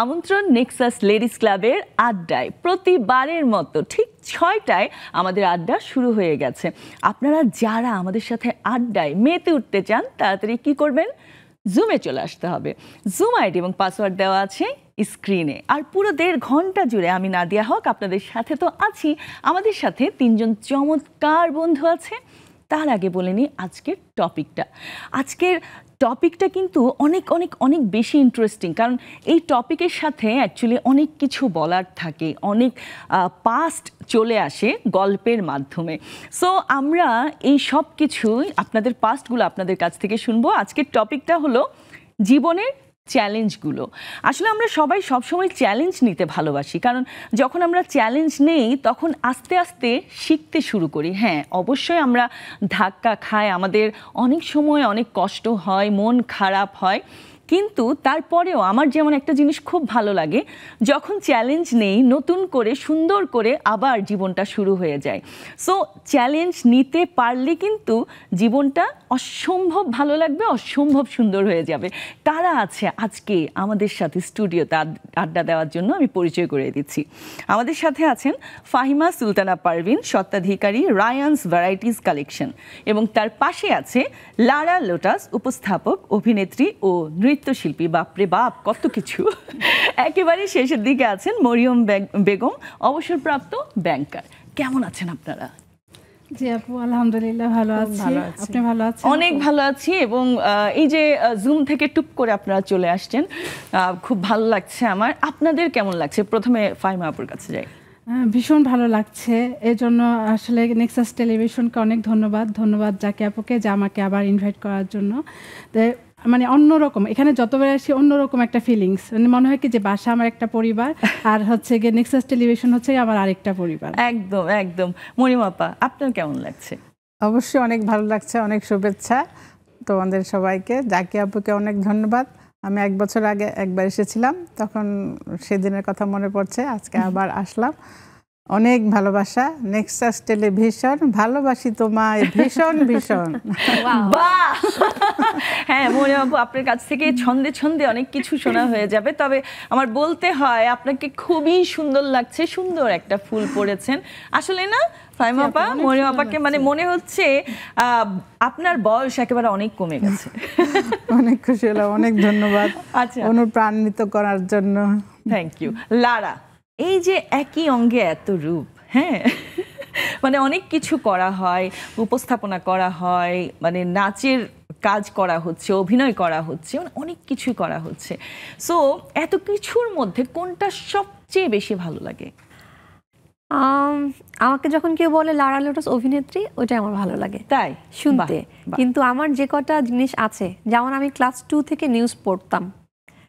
আমন্ত্রণ Nexus ladies ক্লাবের আড্ডায়। প্রতিবারের মতো ঠিক ৬টায় আমাদের আড্ডা শুরু হয়ে গেছে। আপনারা যারা আমাদের সাথে আড্ডায় মেতে উঠতে চান তাড়াতাড়ি কি করবেন, জুমে চলে আসতে হবে। জুম আইডি এবং পাসওয়ার্ড দেওয়া আছে স্ক্রিনে। আর পুরো ১.৫ ঘন্টা জুড়ে আমি নাদিয়া হক আপনাদের সাথে তো আছি। আমাদের সাথে ৩জন চমৎকার বন্ধু আছে। তার আগে বলে নিই আজকের টপিকটা কিন্তু অনেক অনেক অনেক বেশি ইন্টারেস্টিং, কারণ এই টপিকের সাথে অ্যাকচুয়ালি অনেক কিছু বলার থাকে, অনেক পাস্ট চলে আসে গল্পের মাধ্যমে। সো আমরা এই সব কিছুই আপনাদের পাস্টগুলো আপনাদের কাছ থেকে শুনবো। আজকের টপিকটা হলো জীবনের চ্যালেঞ্জগুলো। আসলে আমরা সবাই সবসময় চ্যালেঞ্জ নিতে ভালোবাসি, কারণ যখন আমরা চ্যালেঞ্জ নেই তখন আস্তে আস্তে শিখতে শুরু করি। হ্যাঁ, অবশ্যই আমরা ধাক্কা খাই, আমাদের অনেক সময় অনেক কষ্ট হয়, মন খারাপ হয়, কিন্তু তারপরেও আমার যেমন একটা জিনিস খুব ভালো লাগে, যখন চ্যালেঞ্জ নেই নতুন করে সুন্দর করে আবার জীবনটা শুরু হয়ে যায়। সো চ্যালেঞ্জ নিতে পারলে কিন্তু জীবনটা অসম্ভব ভালো লাগবে, অসম্ভব সুন্দর হয়ে যাবে। কারা আছে আজকে আমাদের সাথে স্টুডিওতে আড্ডা দেওয়ার জন্য আমি পরিচয় করে দিচ্ছি। আমাদের সাথে আছেন ফাহিমা সুলতানা পারভিন, স্বত্বাধিকারী রায়ানস ভ্যারাইটিস কালেকশন, এবং তার পাশে আছে লারা লোটাস, উপস্থাপক, অভিনেত্রী ও নৃত্যশিল্পী। বাপরে বাপ, কত কিছু। একেবারে শেষের দিকে আছেন মরিয়ম বেগম, অবসরপ্রাপ্ত ব্যাংকার। কেমন আছেন আপনারা? জি আপু, আলহামদুলিল্লাহ ভালো আছি। আপনি ভালো আছেন? অনেক ভালো আছি। এবং এই যে জুম থেকে টুক করে আপনারা চলে আসছেন, খুব ভালো লাগছে আমার। আপনাদের কেমন লাগছে? প্রথমে ফাহিমা আপুর কাছে যাই। ভীষণ ভালো লাগছে। এর জন্য আসলে নেক্সাস টেলিভিশনকে অনেক ধন্যবাদ জাকি আপুকে, যে আমাকে আবার ইনভাইট করার জন্য। মানে অন্যরকম, এখানে যতবার আসি অন্যরকম একটা ফিলিংস, মানে মনে হয় কি যে বাসা আমার একটা পরিবার, আর হচ্ছে গিয়ে নেক্সাস টেলিভিশন হচ্ছে আমার আরেকটা পরিবার। একদম একদম। মরিয়ম আপা, আপনার কেমন লাগছে? অবশ্যই অনেক ভালো লাগছে, অনেক শুভেচ্ছা তোমাদের সবাইকে। জাকি আপুকে অনেক ধন্যবাদ। আমি 1 বছর আগে একবার এসেছিলাম, তখন সেদিনের কথা মনে পড়ছে, আজকে আবার আসলাম। অনেক ভালোবাসা। নেক্সাস টেলিভিশন, ভালোবাসি তোমায় ভীষণ ভীষণ। বাহ! হ্যাঁ মরিয়ম আপু, আপনার কাছ থেকে ছন্দে ছন্দে অনেক কিছু শোনা হয়ে যাবে, তবে আমার বলতে হয় আপনাকে খুবই সুন্দর লাগছে। সুন্দর একটা ফুল পরেছেন আসলে, না ফাহিমা আপা? মরিয়ম আপাকে মানে মনে হচ্ছে আপনার বয়স একেবারে অনেক কমে গেছে। অনেক খুশি হলাম, অনেক ধন্যবাদ অনুপ্রাণিত করার জন্য। Thank you. লারা, এই যে একই অঙ্গে এত রূপ, হ্যাঁ, মানে অনেক কিছু করা হয়, উপস্থাপনা করা হয়, মানে নাচের কাজ করা হচ্ছে, অভিনয় করা হচ্ছে, মানে অনেক কিছুই করা হচ্ছে। সো এত কিছুর মধ্যে কোনটা সবচেয়ে বেশি ভালো লাগে? আমাকে যখন কেউ বলে লারা লোটাস অভিনেত্রী, ওইটাই আমার ভালো লাগে তাই শুনতে। কিন্তু আমার যে কটা জিনিস আছে, যেমন আমি ক্লাস 2 থেকে নিউজ পড়তাম।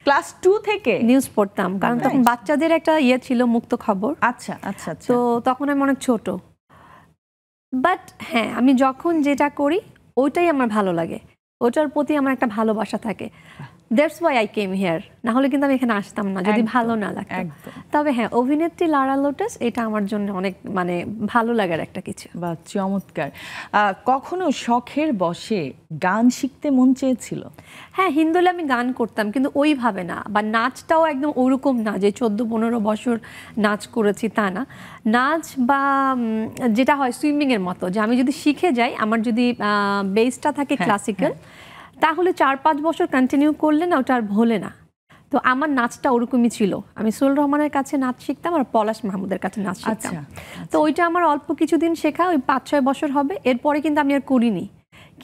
ক্লাস 2 থেকে নিউজ পড়তাম, কারণ তখন বাচ্চাদের একটা ছিল, মুক্ত খবর। আচ্ছা আচ্ছা। তো তখন আমি অনেক ছোট, বাট হ্যাঁ আমি যখন যেটা করি ওইটাই আমার ভালো লাগে, ওটার প্রতি আমার একটা ভালোবাসা থাকে। That's why I came here. না হলে কিন্তু আমি এখানে আসতাম না যদি ভালো না লাগতো। তবে হ্যাঁ, অভিনেত্রী লারা লোটাস এটা আমার জন্য অনেক মানে ভালো লাগার একটা কিছু। বা চমৎকার। কখনো শখের বশে গান শিখতে মন চেয়েছিল? হ্যাঁ, হিন্দুলে আমি গান করতাম, কিন্তু ওইভাবে না, বা নাচটাও একদম ওরকম না যে 14-15 বছর নাচ করেছি, তা না। নাচ বা যেটা হয় সুইমিংয়ের মতো, যে আমি যদি শিখে যাই, আমার যদি বেসটা থাকে ক্লাসিক্যাল, তাহলে 4-5 বছর কন্টিনিউ করলে না ওটা আর ভোলে না। তো আমার নাচটা ওরকমই ছিল। আমি সুল রহমানের কাছে নাচ শিখতাম আর পলাশ মাহমুদের কাছে নাচ শিখতাম। তো ওইটা আমার অল্প কিছুদিন শেখা, ওই 5-6 বছর হবে। এরপরে কিন্তু আমি আর করিনি।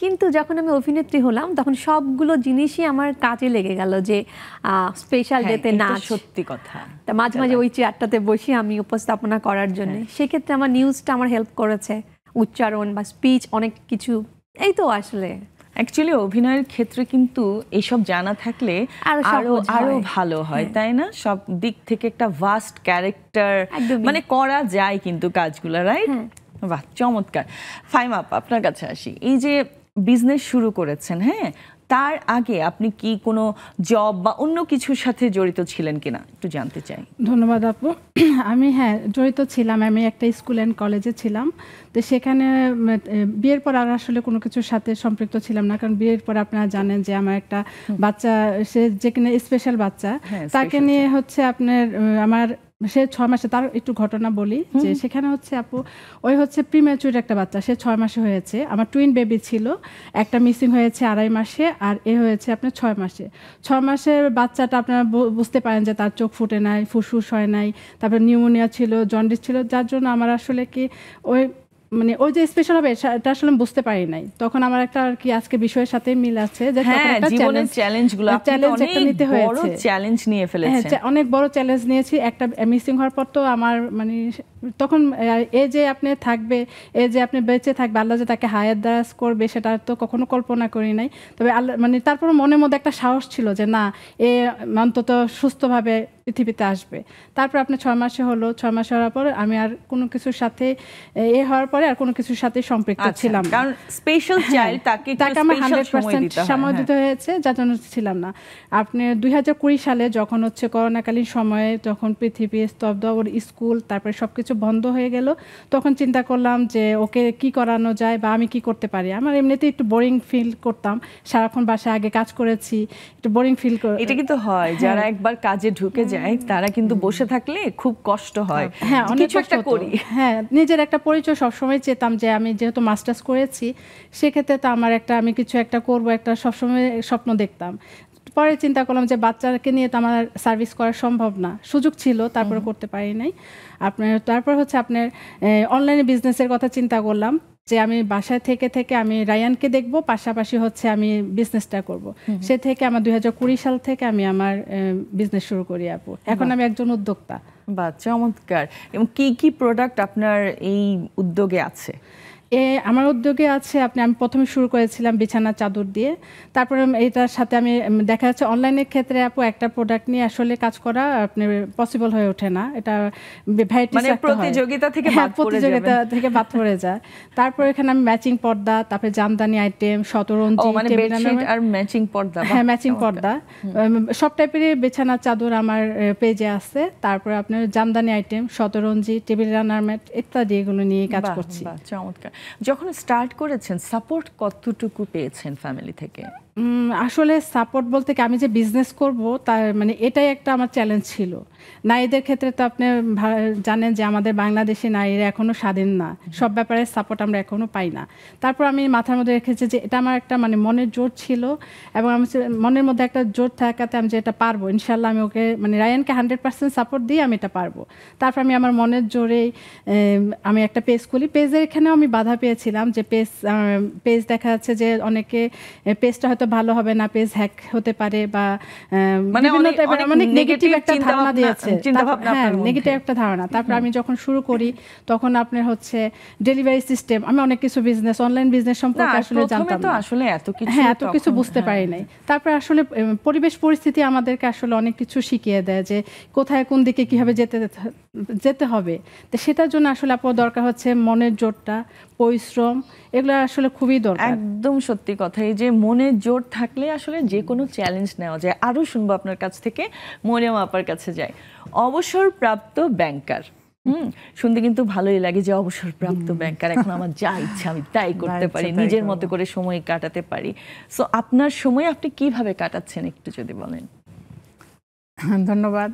কিন্তু যখন আমি অভিনেত্রী হলাম তখন সবগুলো জিনিসই আমার কাজে লেগে গেল, যে স্পেশাল ডেতে নাচ। সত্যি কথা, মাঝে মাঝে ওই চেয়ারটাতে বসি আমি উপস্থাপনা করার জন্য। সেক্ষেত্রে আমার নিউজটা আমার হেল্প করেছে, উচ্চারণ বা স্পিচ, অনেক কিছু। এই তো আসলে অ্যাকচুয়ালি অভিনয়ের ক্ষেত্রে কিন্তু এইসব জানা থাকলে আরো ভালো হয়, তাই না? সব দিক থেকে একটা ভাস্ট ক্যারেক্টার মানে করা যায় কিন্তু কাজগুলো, রাইট? বাহ, চমৎকার। ফাহিমা আপা, আপনার কাছে আসি। এই যে বিজনেস শুরু করেছেন, হ্যাঁ, তার আগে আপনি কি কোনো জব বা অন্য কিছুর সাথে জড়িত ছিলেন কিনা একটু জানতে চাই। ধন্যবাদ আপু। আমি জড়িত ছিলাম। আমি একটা স্কুল অ্যান্ড কলেজে ছিলাম। তো তো সেখানে বিয়ের পর আর আসলে কোনো কিছুর সাথে সম্পৃক্ত ছিলাম না, কারণ বিয়ের পর আপনারা জানেন যে আমার একটা বাচ্চা, সে যে কিনা স্পেশাল বাচ্চা, তাকে নিয়ে হচ্ছে আপনার আমার সে 6 মাসে, তার একটু ঘটনা বলি যে সেখানে হচ্ছে আপু ওই হচ্ছে প্রিম্যাচুর একটা বাচ্চা, সে 6 মাসে হয়েছে। আমার টুইন বেবি ছিল, একটা মিসিং হয়েছে 2.5 মাসে আর এ হয়েছে আপনার 6 মাসে। 6 মাসের বাচ্চাটা আপনারা বুঝতে পারেন যে তার চোখ ফুটে নাই, ফুসফুস হয় নাই, তারপরে নিউমোনিয়া ছিল, জন্ডিস ছিল, যার জন্য আমার আসলে কি ওই মানে ওই যে স্পেশাল হবে এটা আসলে আমি বুঝতে পারি নাই। তখন আমার একটা আর কি আজকে বিষয়ের সাথে মিল আছে যে তখন একটা চ্যালেঞ্জগুলো চ্যালেঞ্জ একটা নিতে হয়েছে, চ্যালেঞ্জ নিয়ে ফেলেছেন। অনেক বড় চ্যালেঞ্জ নিয়েছি। একটা মিসিং হওয়ার পর তো আমার মানে তখন এ যে আপনি থাকবে, এ যে আপনি বেঁচে থাকবে, আল্লাহ যে তাকে হায়াত দারাজ করবে সেটা তো কখনো কল্পনা করি নাই। তবে আল্লাহ মানে তারপর মনের মধ্যে একটা সাহস ছিল যে না, এ অন্তত সুস্থভাবে পৃথিবীতে আসবে। তারপর আপনার 6 মাসে হলো, 6 মাস হওয়ার পর আমি আর কোনো কিছুর সাথে হওয়ার পরে আর কোনো কিছুর সাথে সম্পৃক্ত ছিলাম না, কারণ স্পেশাল চাইল্ড তাকে আমার 100% সময় দিতে হয়েছে, যার জন্য ছিলাম না। আপনি 2020 সালে যখন হচ্ছে করোনাকালীন সময়ে যখন পৃথিবী স্তব্ধ, ওর স্কুল তারপরে সবকিছু বন্ধ হয়ে গেল, তখন চিন্তা করলাম যে ওকে কি করানো যায় বা আমি কি করতে পারি। আমার এমনিতেই একটু বোরিং ফিল করতাম, সারাক্ষণ বাসায় আগে কাজ করেছি, একটু বোরিং ফিল এটা কিন্তু হয়, যারা একবার কাজে ঢুকে যায় তারা কিন্তু বসে থাকলে খুব কষ্ট হয়। হ্যাঁ, অনেক কিছু একটা করি। হ্যাঁ, নিজের একটা পরিচয় সবসময় চেতাম যে আমি যেহেতু মাস্টার্স করেছি সেক্ষেত্রে তো আমার একটা আমি কিছু একটা করব, একটা সবসময় স্বপ্ন দেখতাম। পরে চিন্তা করলাম যে বাচ্চাকে নিয়ে তো আমার সার্ভিস করা সম্ভব না, সুযোগ ছিল তারপরে করতে পারি নাই। আপনার তারপর হচ্ছে আপনার অনলাইনে বিজনেসের কথা চিন্তা করলাম যে আমি বাসায় থেকে থেকে আমি রায়ানকে দেখব, পাশাপাশি হচ্ছে আমি বিজনেসটা করব। সে থেকে আমার 2020 সাল থেকে আমি আমার বিজনেস শুরু করি আপু। এখন আমি একজন উদ্যোক্তা। বাহ, চমৎকার। এবং কি কি প্রোডাক্ট আপনার এই উদ্যোগে আছে? আমার উদ্যোগে আছে আমি প্রথমে শুরু করেছিলাম বিছানা চাদর দিয়ে, তারপরে এটার সাথে আমি দেখা যাচ্ছে অনলাইনের ক্ষেত্রে আপু একটা প্রোডাক্ট নিয়ে আসলে কাজ করা আপনার পসিবল হয়ে ওঠে না, এটা মানে প্রতিযোগিতা থেকে বাদ পড়ে যায়। তারপর এখানে আমি ম্যাচিং পর্দা, তারপরে জামদানি আইটেম, শতরঞ্জি, আর ম্যাচিং পর্দা। হ্যাঁ, ম্যাচিং পর্দা, সব টাইপের বিছানা চাদর আমার পেজে আছে। তারপরে আপনার জামদানি আইটেম, শতরঞ্জি, টেবিল রানার ম্যাট ইত্যাদি এগুলো নিয়ে কাজ করছি। চমৎকার। যখন স্টার্ট করেছেন সাপোর্ট কতটুকু পেয়েছেন ফ্যামিলি থেকে? আসলে সাপোর্ট বলতে কি, আমি যে বিজনেস করব তার মানে এটাই একটা আমার চ্যালেঞ্জ ছিল। নারীদের ক্ষেত্রে তো আপনি জানেন যে আমাদের বাংলাদেশি নারীরা এখনো স্বাধীন না, সব ব্যাপারে সাপোর্ট আমরা এখনো পাই না। তারপর আমি মাথার মধ্যে রেখেছি যে এটা আমার একটা মানে মনের জোর ছিল, এবং আমি মনের মধ্যে একটা জোর থাকাতে আমি যে এটা পারবো ইনশাল্লাহ, আমি ওকে মানে রায়ানকে 100% সাপোর্ট দিয়ে আমি এটা পারবো। তারপর আমি আমার মনের জোরেই আমি একটা পেজ খুলি। পেজের এখানেও আমি বাধা পেয়েছিলাম যে পেজ দেখা যাচ্ছে যে অনেকে পেজটা হয়তো ভালো হবে না, পেজ হ্যাক হতে পারে বা অনেক নেগেটিভ একটা ধারণা দিয়েছে, হ্যাঁ নেগেটিভ একটা ধারণা। তারপর আমি যখন শুরু করি তখন আপনার হচ্ছে ডেলিভারি সিস্টেম, আমি অনেক কিছু বিজনেস অনলাইন বিজনেস সম্পর্কে আসলে জানতাম না, আসলে এত কিছু বুঝতে পারি নাই। তারপর আসলে পরিবেশ পরিস্থিতি আমাদেরকে আসলে অনেক কিছু শিখিয়ে দেয় যে কোথায় কোন দিকে কিভাবে যেতে হবে। তো সেটার জন্য আসলে আপনার দরকার হচ্ছে মনের জোরটা, পরিশ্রম, এগুলো আসলে খুবই দরকার। একদম সত্যি কথা, এই যে মনের জোর থাকলে আসলে যে কোনো চ্যালেঞ্জ নেওয়া যায়। আরো শুনবো আপনার কাছ থেকে, মরিয়ম আপার কাছে যাই। অবসরপ্রাপ্ত ব্যাংকার, শুনতে কিন্তু ভালোই লাগে যে অবসরপ্রাপ্ত ব্যাংকার, এখন আমার যা ইচ্ছা আমি তাই করতে পারি, নিজের মতো করে সময় কাটাতে পারি। সো আপনার সময় আপনি কিভাবে কাটাচ্ছেন একটু যদি বলেন। ধন্যবাদ।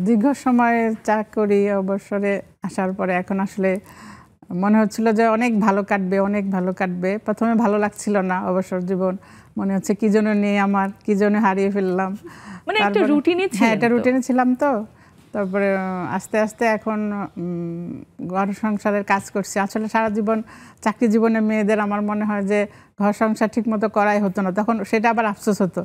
দীর্ঘ সময় চাকরি অবসরে আসার পরে এখন আসলে মনে হচ্ছিল যে অনেক ভালো কাটবে। প্রথমে ভালো লাগছিল না অবসর জীবন, মনে হচ্ছে কি জন্য নিয়ে আমার, কি জন্য হারিয়ে ফেললাম। মানে একটা রুটিনে ছিলেন? হ্যাঁ, একটা রুটিনে ছিলাম তো। তারপরে আস্তে আস্তে এখন ঘর সংসারের কাজ করছি। আসলে সারা জীবন চাকরি জীবনে মেয়েদের আমার মনে হয় যে ঘর সংসার ঠিকমতো করাই হতো না, তখন সেটা আবার আফসোস হতো,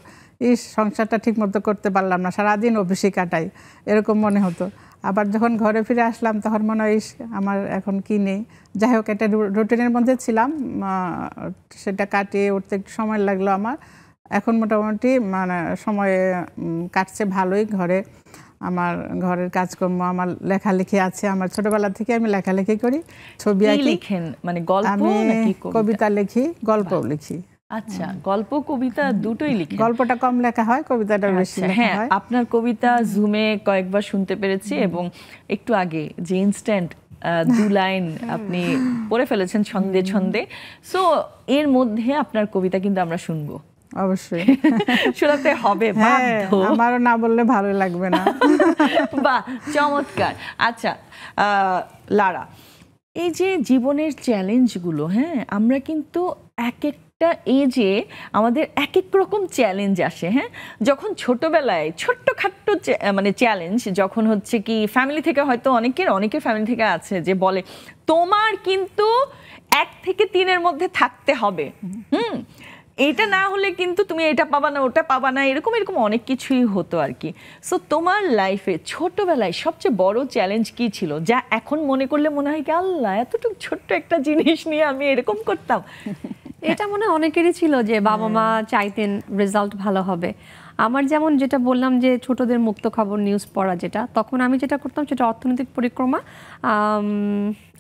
সংসারটা ঠিকমতো করতে পারলাম না, সারাদিন অফিসে কাটাই, এরকম মনে হতো। আবার যখন ঘরে ফিরে আসলাম তখন মনে হয় আমার এখন কি নেই। যাই হোক, একটা রুটিনের মধ্যে ছিলাম, সেটা কাটিয়ে উঠতে একটু সময় লাগলো আমার। এখন মোটামুটি মানে সময় কাটছে ভালোই। আমার ঘরের কাজকর্ম, আমার লেখালেখি আছে, আমার ছোটবেলা থেকে আমি লেখালেখি করি, ছবি আঁকি, মানে গল্প নাকি কবিতা লিখি, গল্পও লিখি। আচ্ছা, গল্প কবিতা দুটোই লিখেন? গল্পটা কম লেখা হয়, কবিতাটা বেশি লেখা হয়। আপনার কবিতা জুমে কয়েকবার শুনতে পেরেছি, এবং একটু আগে যে ইনস্ট্যান্ট দু লাইন আপনি পড়ে ফেলেছেন ছন্দে ছন্দে। সো এর মধ্যে আপনার কবিতা কিন্তু আমরা শুনবো, অবশ্যই শোনাতে হবে, বাধ্য। আমারও না বললে ভালো লাগবে না। বাহ, চমৎকার। আচ্ছা লারা, এই যে জীবনের চ্যালেঞ্জগুলো, হ্যাঁ, আমরা কিন্তু এক একটা এজে আমাদের এক এক রকম চ্যালেঞ্জ আসে। হ্যাঁ, যখন ছোটবেলায় ছোট্টখাট্ট মানে চ্যালেঞ্জ, যখন হচ্ছে কি ফ্যামিলি থেকে হয়তো অনেকের ফ্যামিলি থেকে আছে যে বলে তোমার কিন্তু 1 থেকে 3-এর মধ্যে থাকতে হবে, এটা না হলে কিন্তু তুমি এটা পাবা না, ওটা পাবা না, এরকম অনেক কিছুই হতো আর কি। সো তোমার লাইফে ছোটবেলায় সবচেয়ে বড় চ্যালেঞ্জ কি ছিল, যা এখন মনে করলে মনে হয় কি আল্লাহ এতটুকু ছোট্ট একটা জিনিস নিয়ে আমি এরকম করতাম? এটা মনে হয় অনেকেরই ছিল যে বাবা মা চাইতেন রেজাল্ট ভালো হবে। আমার যেমন যেটা বললাম যে ছোটদের মুক্ত খবর নিউজ পড়া, যেটা তখন আমি যেটা করতাম সেটা অর্থনৈতিক পরিক্রমা,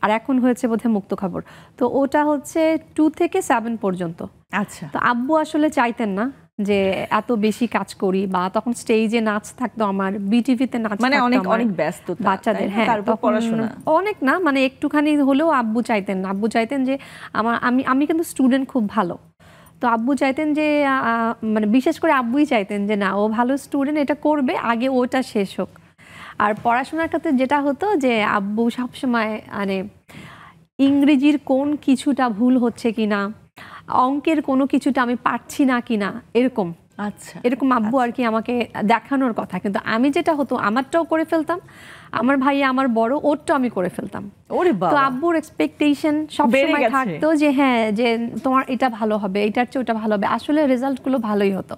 আর এখন হয়েছে বোধহয় মুক্ত খবর। তো ওটা হচ্ছে 2 থেকে 7 পর্যন্ত। আচ্ছা। তো আব্বু আসলে চাইতেন না যে এত বেশি কাজ করি, বা তখন স্টেজে নাচ থাকতো আমার, বিটিভিতে নাচ, মানে অনেক ব্যস্ত বাচ্চাদের। হ্যাঁ, পড়াশোনা অনেক না, মানে একটুখানি হলেও আব্বু চাইতেন না। আব্বু চাইতেন যে আমি কিন্তু স্টুডেন্ট খুব ভালো, তো আব্বু চাইতেন যে মানে বিশেষ করে আব্বুই চাইতেন যে না, ও ভালো স্টুডেন্ট, এটা করবে, আগে ওটা শেষ হোক। আর পড়াশোনার ক্ষেত্রে যেটা হতো যে আব্বু সবসময় মানে ইংরেজির কোন কিছুটা ভুল হচ্ছে কিনা, অঙ্কের কোনো কিছুটা আমি পারছি না কিনা, এরকম আব্বু আর কি আমাকে দেখানোর কথা। কিন্তু আমি যেটা হতো আমারটাও করে ফেলতাম, আমার ভাই আমার বড়, ওরটাও আমি করে ফেলতাম। তো আব্বুর এক্সপেকটেশন সবসময় থাকতো যে হ্যাঁ, যে তোমার এটা ভালো হবে, এটার চেয়ে ওটা ভালো হবে। আসলে রেজাল্টগুলো ভালোই হতো।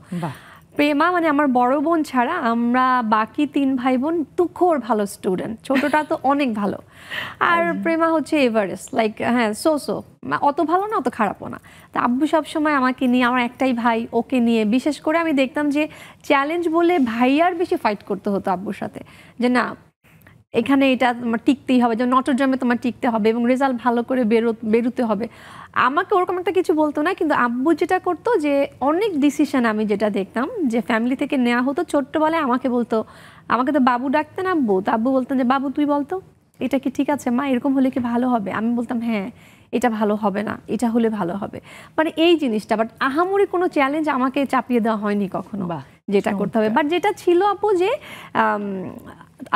প্রেমা মানে আমার বড় বোন ছাড়া আমরা বাকি 3 ভাই বোন তুখোর ভালো স্টুডেন্ট, ছোটটা তো অনেক ভালো। আর প্রেমা হচ্ছে এভারেস্ট, লাইক হ্যাঁ সো অত ভালো না, অত খারাপও না। তা আব্বু সবসময় আমাকে নিয়ে, আমার একটাই ভাই, ওকে নিয়ে বিশেষ করে আমি দেখতাম যে চ্যালেঞ্জ বলে ভাইয়ার বেশি ফাইট করতে হতো আব্বুর সাথে, যে না এখানে এটা তোমার টিকতেই হবে, যে নটরডেমে তোমার টিকতে হবে এবং রেজাল্ট ভালো করে বেরোতে হবে। আমাকে ওরকম একটা কিছু বলতো না, কিন্তু আব্বু যেটা করতো যে অনেক ডিসিশন আমি যেটা দেখতাম যে ফ্যামিলি থেকে নেওয়া হতো, ছোট্টবেলায় আমাকে বলতো, আমাকে তো বাবু ডাকতেন আব্বু, তো আব্বু বলতেন যে বাবু তুই বলতো এটা কি ঠিক আছে মা, এরকম হলে কি ভালো হবে? আমি বলতাম হ্যাঁ এটা ভালো হবে না, এটা হলে ভালো হবে, মানে এই জিনিসটা। বাট আহামরি কোনো চ্যালেঞ্জ আমাকে চাপিয়ে দেওয়া হয়নি কখনো যেটা করতে হবে। বাট যেটা ছিল আপু যে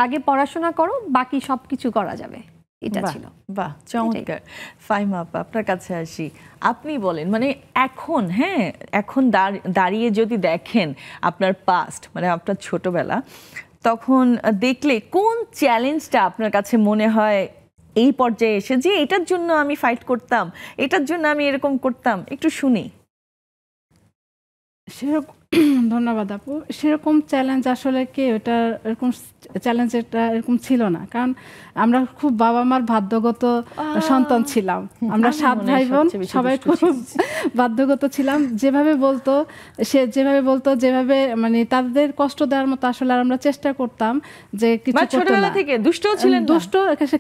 আগে পড়াশোনা করো, বাকি সব কিছু করা যাবে, এটা ছিল। বাহ, চমৎকার। ফাহিমা আপা, আপনার কাছে আসি, আপনি বলেন মানে এখন, হ্যাঁ, এখন দাঁড়িয়ে যদি দেখেন আপনার পাস্ট, মানে আপনার ছোটবেলা, তখন দেখলে কোন চ্যালেঞ্জটা আপনার কাছে মনে হয় এই পর্যায়ে এসে যে এটার জন্য আমি ফাইট করতাম, এটার জন্য আমি এরকম করতাম, একটু শুনি। সেরকম ধন্যবাদ আপু। সেরকম চ্যালেঞ্জ আসলে কি ওটা এরকম চ্যালেঞ্জ এটা এরকম ছিল না, কারণ আমরা খুব বাবা মার বাধ্যগত সন্তান ছিলাম। আমরা 7 ভাই বোন, সবাই খুব বাধ্যগত ছিলাম। যেভাবে বলতো যেভাবে মানে তাদের কষ্ট দেওয়ার মতো আসলে আমরা চেষ্টা করতাম যে কিছু করতে না। ছোটবেলা থেকে দুষ্টও ছিলেন? দুষ্ট,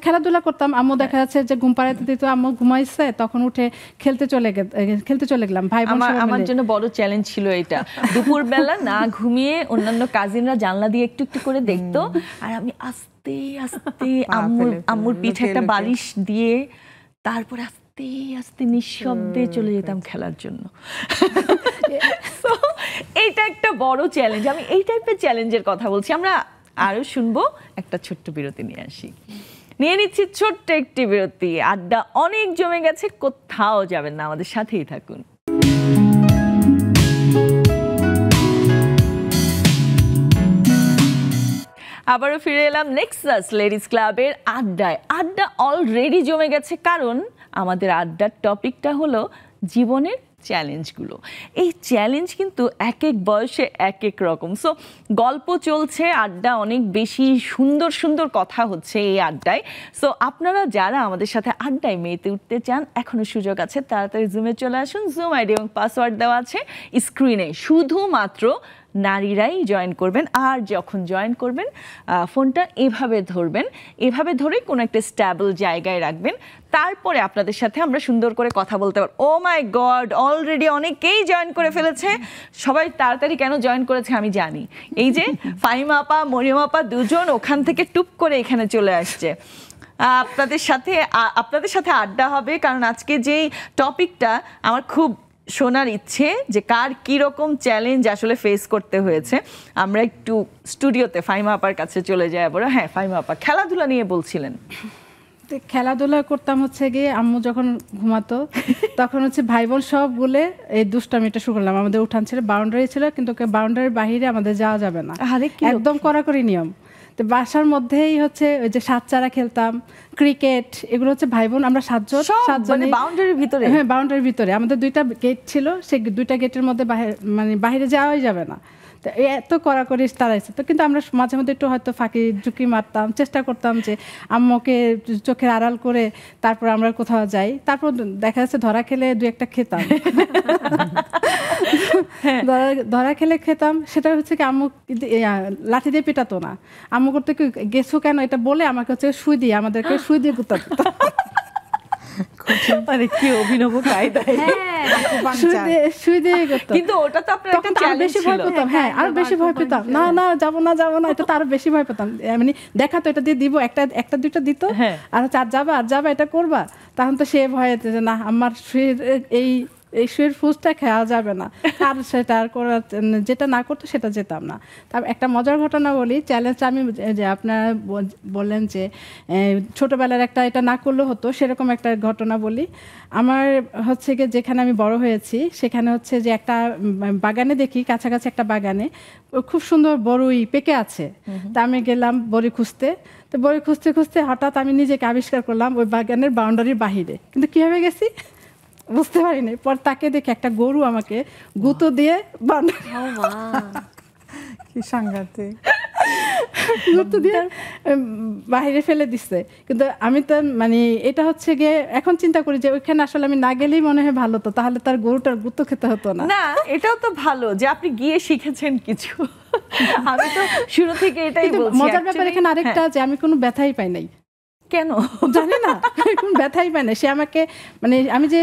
খেলাধুলা করতাম। আম্মু দেখা যাচ্ছে যে ঘুম পাড়াইতে দিত, আম্মু ঘুমাইছে, তখন উঠে খেলতে চলে গেলাম ভাই বোন। আমার জন্য বড় চ্যালেঞ্জ ছিল এটা, দুপুরবেলা না ঘুমিয়ে অন্যান্য কাজিনরা জানলা দিয়ে একটু একটু করে দেখতো, আর আমি আস্তে আস্তে আম্মুর পিঠে একটা বালিশ দিয়ে তারপরে আস্তে আস্তে নিঃশব্দে চলে যেতাম খেলার জন্য। এইটা একটা বড় চ্যালেঞ্জ। আমি এই টাইপের চ্যালেঞ্জের কথা বলছি। আমরা আরো শুনবো, একটা ছোট্ট বিরতি নিয়ে আসি। নিয়ে নিচ্ছি ছোট্ট একটি বিরতি। আড্ডা অনেক জমে গেছে, কোথাও যাবেন না, আমাদের সাথেই থাকুন। আবারও ফিরে এলাম নেক্সাস লেডিস ক্লাবের আড্ডায়। আড্ডা অলরেডি জমে গেছে, কারণ আমাদের আড্ডার টপিকটা হলো জীবনের চ্যালেঞ্জগুলো। এই চ্যালেঞ্জ কিন্তু এক এক বয়সে এক এক রকম। সো গল্প চলছে, আড্ডা অনেক বেশি সুন্দর সুন্দর কথা হচ্ছে এই আড্ডায়। সো আপনারা যারা আমাদের সাথে আড্ডায় মেতে উঠতে চান, এখনও সুযোগ আছে, তাড়াতাড়ি জুমে চলে আসুন। জুম আইডি এবং পাসওয়ার্ড দেওয়া আছে স্ক্রিনে। শুধুমাত্র নারীরাই জয়েন করবেন, আর যখন জয়েন করবেন ফোনটা এভাবে ধরবেন, এভাবে ধরে কোনো একটা স্ট্যাবল জায়গায় রাখবেন, তারপরে আপনাদের সাথে আমরা সুন্দর করে কথা বলতে পারবো। ও মাই গড, অলরেডি অনেকেই জয়েন করে ফেলেছে। সবাই তাড়াতাড়ি কেন জয়েন করেছে আমি জানি। এই যে ফাহিমা আপা, মরিয়ম আপা দুজন ওখান থেকে টুপ করে এখানে চলে আসছে। আপনাদের সাথে আড্ডা হবে, কারণ আজকে যেই টপিকটা আমার খুব শোনার ইচ্ছে যে কার কি রকম চ্যালেঞ্জ আসলে ফেস করতে হয়েছে। আমরা একটু স্টুডিওতে ফাহিমা আপার কাছে চলে যাই। আবার হ্যাঁ, ফাহিমা আপা খেলাধুলা নিয়ে বলছিলেন। খেলাধুলা করতাম হচ্ছে গিয়ে আম্মু যখন ঘুমাতো তখন হচ্ছে ভাই বোন সব বলে এই দুষ্টামিটা শুরু করলাম। আমাদের উঠান ছিল, বাউন্ডারি ছিল, কিন্তু বাউন্ডারির বাইরে আমাদের যাওয়া যাবে না, একদম কড়াকড়ি নিয়ম। তো বাসার মধ্যেই হচ্ছে ওই যে সাত চারা খেলতাম, ক্রিকেট, এগুলো হচ্ছে ভাই বোন আমরা সাতজন বাউন্ডারির ভিতরে। হ্যাঁ, বাউন্ডারির ভিতরে আমাদের 2টা গেট ছিল, সেই 2টা গেটের মধ্যে বাইরে যাওয়াই যাবে না। তো এত কড়াকড়ি তারাইছে তো, কিন্তু আমরা মাঝে মধ্যে একটু হয়তো ফাঁকি ঝুঁকি মারতাম, চেষ্টা করতাম যে আম্মুকে চোখের আড়াল করে তারপর আমরা কোথাও যাই। তারপর দেখা যাচ্ছে ধরা খেলে 2-1টা খেতাম। ধরা খেলে খেতাম, সেটা হচ্ছে কি আম্মু লাঠি দিয়ে পেটাতো না, আম্মু করতে কি গেছো কেন এটা বলে আমাকে হচ্ছে সুই দিয়ে, আমাদেরকে সুই দিয়ে গুতাতো। মানে কি অভিনব কায়দায় সুই দিয়ে করতাম, কিন্তু ওটা তো আপনার একটা চ্যালেঞ্জ ছিল। ভয় পেতাম, হ্যাঁ আরো বেশি ভয় পেতাম, না যাবো না, এটা তো আরো বেশি ভয় পেতাম। মানে দেখাতো এটা দিয়ে দিব, একটা দুইটা দিত, আর আর যাবা এটা করবা, তখন তো সে ভয়েতে যে না আমার সুইয়ের এই সুইয়ের ফুসটা খাওয়া যাবে না, আর সেটা আর করার যেটা না করতো সেটা যেতাম না। তারপর একটা মজার ঘটনা বলি, চ্যালেঞ্জ আমি যে আপনারা বললেন যে ছোটবেলার একটা এটা না করলেও হতো, সেরকম একটা ঘটনা বলি। আমার হচ্ছে গিয়ে যেখানে আমি বড় হয়েছি সেখানে হচ্ছে যে একটা বাগানে দেখি, কাছাকাছি একটা বাগানে খুব সুন্দর বড়ই পেকে আছে। তা আমি গেলাম বড়ি খুঁজতে, তো বড়ি খুঁজতে খুঁজতে হঠাৎ আমি নিজেকে আবিষ্কার করলাম ওই বাগানের বাউন্ডারির বাহিরে। কিন্তু কীভাবে গেছি বুঝতে পারিনি, পর তাকে দেখে একটা গরু আমাকে গুঁতো দিয়ে কি সাংঘাতিক গুঁতো দিয়ে বাইরে ফেলে দিচ্ছে। কিন্তু আমি তো মানে এটা হচ্ছে গিয়ে এখন চিন্তা করি যে ওইখানে আসলে আমি না গেলেই মনে হয় ভালো, তো তাহলে তার গরুটার গুঁতো খেতে হতো না। না, এটাও তো ভালো যে আপনি গিয়ে শিখেছেন কিছু। আমি তো শুরু থেকে এটাই বলছি। মজার ব্যাপার এখানে আরেকটা যে আমি কোনো ব্যথাই পাই নাই। কেন জানি না, কোনো ব্যথাই পাই না। সে আমাকে মানে আমি যে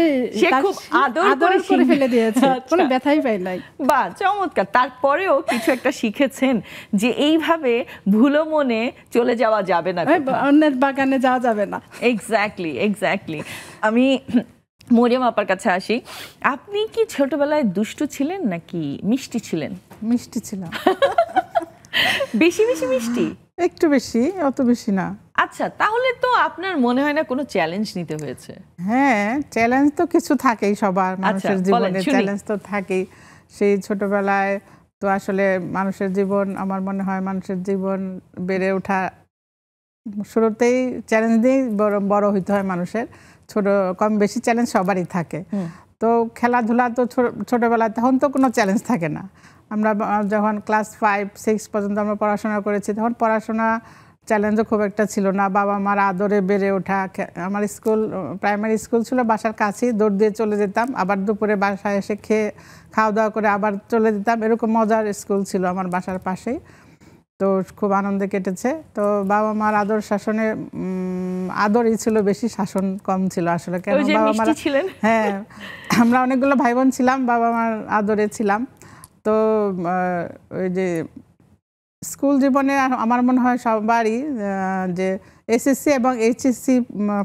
খুব আদর করে ফেলে দিয়েছে, কোনো ব্যথাই পাই নাই। বাহ, চমৎকার। তারপরেও কিছু একটা শিখেছেন যে এইভাবে ভুলো মনে চলে যাওয়া যাবে না, অন্যের বাগানে যাওয়া যাবে না। এক্স্যাক্টলি। আমি মরিয়ম আপার কাছে আসি। আপনি কি ছোটবেলায় দুষ্টু ছিলেন নাকি মিষ্টি ছিলেন? মিষ্টি ছিলাম। বেশি মিষ্টি? একটু বেশি, অত বেশি না। আচ্ছা, তাহলে তো আপনার মনে হয় না কোনো চ্যালেঞ্জ নিতে হয়েছে? হ্যাঁ, চ্যালেঞ্জ তো কিছু থাকেই, সবার মানুষের জীবনে চ্যালেঞ্জ তো থাকেই। সেই ছোটবেলায় তো আসলে মানুষের জীবন, আমার মনে হয় মানুষের জীবন বেড়ে ওঠা শুরুতেই চ্যালেঞ্জ দিয়েই বড় হইতে হয় মানুষের। ছোট কম বেশি চ্যালেঞ্জ সবারই থাকে। তো খেলাধুলা তো ছোটবেলায় তখন তো কোনো চ্যালেঞ্জ থাকে না। আমরা যখন ক্লাস 5-6 পর্যন্ত আমরা পড়াশোনা করেছি, তখন পড়াশোনা চ্যালেঞ্জও খুব একটা ছিল না। বাবা মার আদরে বেড়ে ওঠা। আমার স্কুল প্রাইমারি স্কুল ছিল বাসার কাছেই, দৌড় দিয়ে চলে যেতাম, আবার দুপুরে বাসায় এসে খাওয়া দাওয়া করে আবার চলে যেতাম। এরকম মজার স্কুল ছিল আমার বাসার পাশেই। তো খুব আনন্দে কেটেছে। তো বাবা মার আদর শাসনে আদরই ছিল বেশি, শাসন কম ছিল আসলে। কেন বাবা মারা, হ্যাঁ আমরা অনেকগুলো ভাই বোন ছিলাম, বাবা মার আদরে ছিলাম। তো ওই যে স্কুল জীবনে আমার মনে হয় সবারই যে এসএসসি এবং এইচএসসি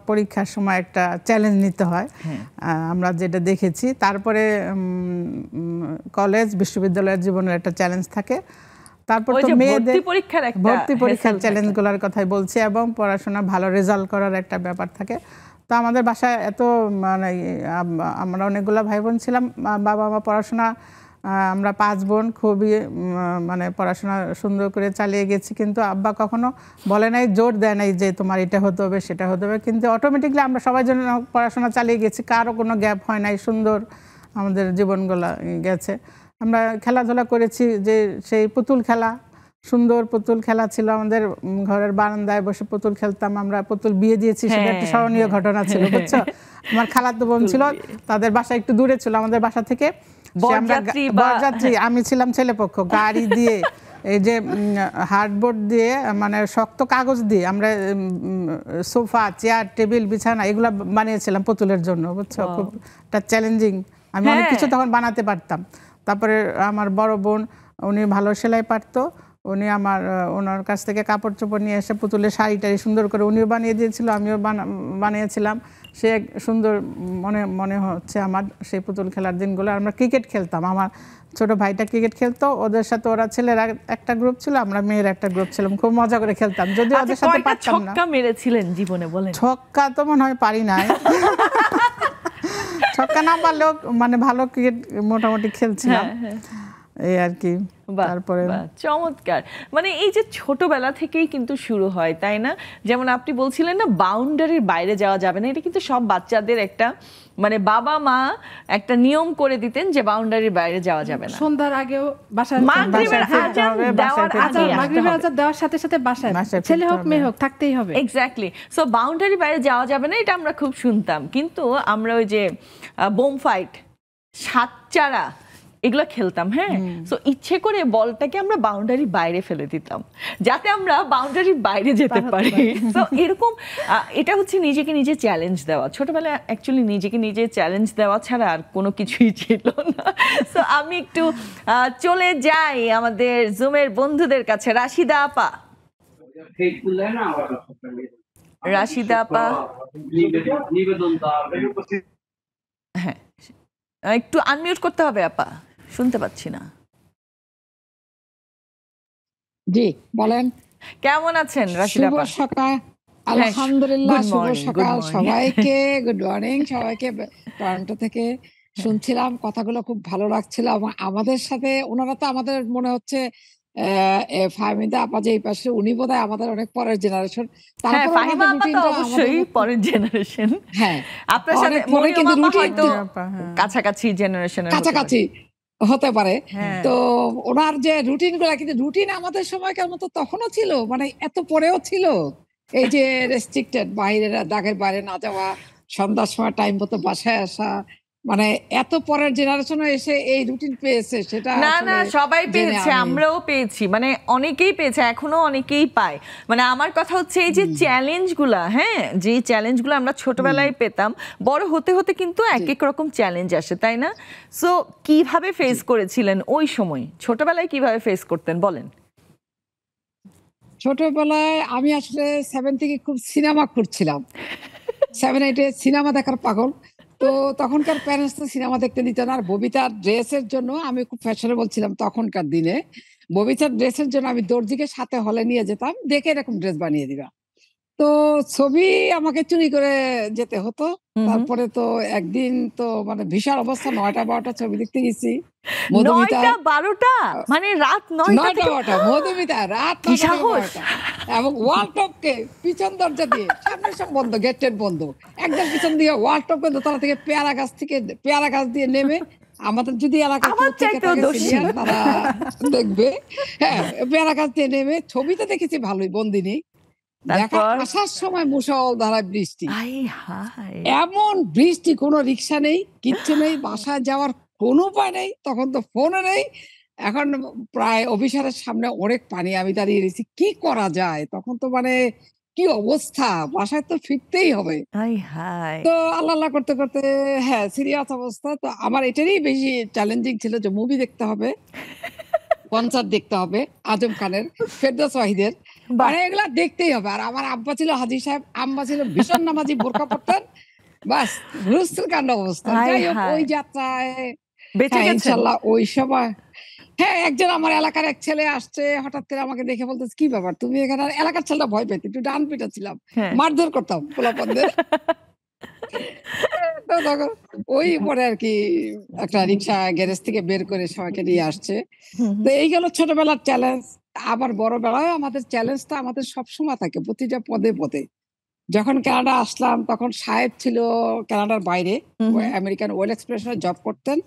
পরীক্ষার সময় একটা চ্যালেঞ্জ নিতে হয়, আমরা যেটা দেখেছি। তারপরে কলেজ বিশ্ববিদ্যালয়ের জীবনের একটা চ্যালেঞ্জ থাকে। তারপর তো মেয়েদের ভর্তি পরীক্ষার চ্যালেঞ্জগুলোর কথাই বলছি, এবং পড়াশোনা ভালো রেজাল্ট করার একটা ব্যাপার থাকে। তো আমাদের বাসায় এত মানে আমরা অনেকগুলো ভাই বোন ছিলাম, বাবা মা পড়াশোনা, আমরা 5 বোন খুবই মানে পড়াশোনা সুন্দর করে চালিয়ে গেছি। কিন্তু আব্বা কখনো বলে নাই, জোর দেয় নাই যে তোমার এটা হতে হবে সেটা হতে হবে, কিন্তু অটোমেটিকলি আমরা সবাই জন্য পড়াশোনা চালিয়ে গেছি, কারো কোনো গ্যাপ হয় নাই, সুন্দর আমাদের জীবনগুলো গেছে। আমরা খেলাধুলা করেছি, যে সেই পুতুল খেলা, সুন্দর পুতুল খেলা ছিল আমাদের ঘরের বারান্দায় বসে পুতুল খেলতাম আমরা। পুতুল বিয়ে দিয়েছি, সেটা একটা স্মরণীয় ঘটনা ছিল, বুঝছো। আমার খালাতো বোন ছিল, তাদের বাসা একটু দূরে ছিল আমাদের বাসা থেকে। বরযাত্রী, আমি ছিলাম ছেলেপক্ষ, গাড়ি দিয়ে এই যে হার্ডবোর্ড দিয়ে মানে শক্ত কাগজ দিয়ে আমরা সোফা, চেয়ার, টেবিল, বিছানা এগুলো বানিয়েছিলাম পুতুলের জন্য, বুঝছো। খুব একটা চ্যালেঞ্জিং, আমি অনেক কিছু তখন বানাতে পারতাম। তারপরে আমার বড় বোন, উনি ভালো সেলাই পারতো, উনি আমার ওনার কাছ থেকে কাপড় চোপড় নিয়ে এসে পুতুলের শাড়িটারি সুন্দর করে উনিও বানিয়ে দিয়েছিল, আমিও বানিয়েছিলাম। সে সুন্দর মনে হচ্ছে আমার সেই পুতুল খেলার দিনগুলো। আমরা ক্রিকেট খেলতাম, আমার ছোট ভাইটা ক্রিকেট খেলতো, ওদের সাথে ওরা ছেলেরা একটা গ্রুপ ছিল, আমরা মেয়ের একটা গ্রুপ ছিলাম, খুব মজা করে খেলতাম। যদি ওদের সাথে পারতাম না। ছক্কা মেরেছিলেন জীবনে বলেন? ছক্কা তো মনে হয় পারি নাই, ছক্কা না পারলেও মানে ভালো ক্রিকেট মোটামুটি খেলছিলাম এই আর কি। তারপরে চমৎকার, মানে এই যে ছোটবেলা থেকেই কিন্তু শুরু হয়, তাই না? যেমন আপনি বলছিলেন না বাউন্ডারির বাইরে যাওয়া যাবে না, এটা কিন্তু সব বাচ্চাদের একটা মানে বাবা মা একটা নিয়ম করে দিতেন যে বাউন্ডারির বাইরে যাওয়া যাবে না। সন্ধ্যার আগেও বাসায় মাগরিবের আজান দেওয়ার আগে মাগরিবের আজান দেওয়ার সাথে সাথে বাসায় ছেলে হোক মেয়ে হোক থাকতেই হবে। এক্স্যাক্টলি। সো বাউন্ডারির বাইরে যাওয়া যাবে না, এটা আমরা খুব শুনতাম। কিন্তু আমরা ওই যে বোম ফাইট, সাতচারা এগুলো খেলতাম। হ্যাঁ, সো ইচ্ছে করে বলটাকে আমরা বাউন্ডারির বাইরে ফেলে দিতাম যাতে আমরা বাউন্ডারির বাইরে যেতে পারি। তো এরকম এটা হচ্ছে নিজেকে নিজে চ্যালেঞ্জ দেওয়া। ছোটবেলায় অ্যাকচুয়ালি নিজেকে নিজে চ্যালেঞ্জ দেওয়া ছাড়া আর কোনো কিছুই ছিল না। সো আমি একটু চলে যাই আমাদের জুমের বন্ধুদের কাছে। রাশিদা আপা, রাশিদা আপা হ্যাঁ একটু আনমিউট করতে হবে আপা, শুনতে পাচ্ছি না। জি বলেন, কেমন আছেন রাশিদা আপা? শুভ সকাল, আলহামদুলিল্লাহ, শুভ সকাল সবাইকে, গুড মর্নিং সবাইকে। টরন্টো থেকে শুনছিলাম কথাগুলো, খুব ভালো লাগছিল। আমাদের সাথে ওনারা তো আমাদের মনে হচ্ছে ফাহিমা আপা যে এই পাশে, উনি বোধহয় আমাদের অনেক পরের জেনারেশন। হ্যাঁ, ফাহিমা আপা তো অবশ্যই পরের জেনারেশন। হ্যাঁ, আপনার সাথে মরিয়ম আপা হয়তো কাছাকাছি জেনারেশনের, কাছাকাছি হতে পারে। তো ওনার যে রুটিন গুলা, কিন্তু রুটিন আমাদের সময়কার মতো তখনও ছিল, মানে এত পরেও ছিল। এই যে রেস্ট্রিক্টেড, বাইরে দাগের বাইরে না যাওয়া, সন্ধ্যার সময় টাইম মতো বাসায় আসা, মানে এত পরের জেনারেশনে এসে এই রুটিন পেয়েছে সেটা না না সবাই পেয়েছে, আমরাও পেয়েছি, মানে অনেকেই পেয়েছে, এখনো অনেকেই পায়। মানে আমার কথা হচ্ছে এই যে চ্যালেঞ্জগুলা, হ্যাঁ যে চ্যালেঞ্জগুলো আমরা ছোটবেলায় পেতাম, বড় হতে হতে কিন্তু এক এক রকম চ্যালেঞ্জ আসে, তাই না? সো কিভাবে ফেস করেছিলেন ওই সময়? ছোটবেলায় কিভাবে ফেস করতেন বলেন? ছোটবেলায় আমি আসলে 7 থেকে খুব সিনেমা করছিলাম, 7-8 সিনেমা দেখার পাগল। তো তখনকার প্যারেন্টস তো সিনেমা দেখতে দিত না। আর ববিতার ড্রেসের জন্য আমি খুব ফ্যাশনেবল ছিলাম তখনকার দিনে। ববিতার ড্রেসের জন্য আমি দর্জিকে সাথে হলে নিয়ে যেতাম, দেখে এরকম ড্রেস বানিয়ে দিবা। তো ছবি আমাকে চুরি করে যেতে হতো। তারপরে তো একদিন তো মানে বিশাল অবস্থা, 9টা-12টা ছবি দেখতে গেছি। 9টা-12টা মানে রাত 9টা-12টা মধুমিতা, রাত 9টা-12টা। এবং ওয়ালটপকে পিছন দরজা দিয়ে, সামনে সব বন্ধ, গেটের বন্ধ, একদম পিছন দিয়ে ওয়ালটপকে দোতলা থেকে পেয়ারা গাছ দিয়ে নেমে, আমাদের যদি এলাকা তারা দেখবে, হ্যাঁ পেয়ারা গাছ দিয়ে নেমে ছবিতে দেখেছি ভালোই বন্দিনী। আসার সময় মুষলধারায় বৃষ্টি, এমন বৃষ্টি, কোনো রিক্সা নেই, কিচ্ছু নেই, বাসায় যাওয়ার কোনো উপায় নেই। তখন তো ফোনও নেই। এখন প্রায় অফিসারের সামনে অনেক পানি, আমি দাঁড়িয়ে রয়েছি, কি করা যায়? তখন তো মানে কি অবস্থা, বাসায় তো ফিরতেই হবে। তো আল্লাহ করতে করতে হ্যাঁ সিরিয়াস অবস্থা। তো আমার এটারই বেশি চ্যালেঞ্জিং ছিল যে মুভি দেখতে হবে, কনসার্ট দেখতে হবে আজম খানের, ফেরদৌস ওয়াহিদের, মানে এগুলা দেখতেই হবে। আর আমার আব্বা ছিল হাজী সাহেব, আম্মা ছিল ভীষণ নামাজি, বোরকা পরতেন, বাস হুলস্থুল কাণ্ড অবস্থা। যাই হোক ওই যাত্রায় ইনশাল্লাহ ওই সময় হ্যাঁ একজন আমার এলাকার এক ছেলে আসছে, হঠাৎ করে আমাকে দেখে বলতেছে কি ব্যাপার তুমি এখানে? এলাকার ছেলেটা ভয় পেতে, একটু ডান পিটা ছিলাম, মারধর করতাম পোলাপানদের। তো তখন ওই পরে আর কি একটা রিক্সা গ্যারেজ থেকে বের করে সবাইকে নিয়ে আসছে। তো এই গেল ছোটবেলার চ্যালেঞ্জ। আবার বড়বেলায় আমাদের চ্যালেঞ্জটা আমাদের সবসময় থাকে, প্রতিটা পদে পদে। যখন কানাডা আসলাম তখন সাহেব ছিল কানাডার বাইরে, আমেরিকান ওয়েল এক্সপ্রেশনে জব করতেন।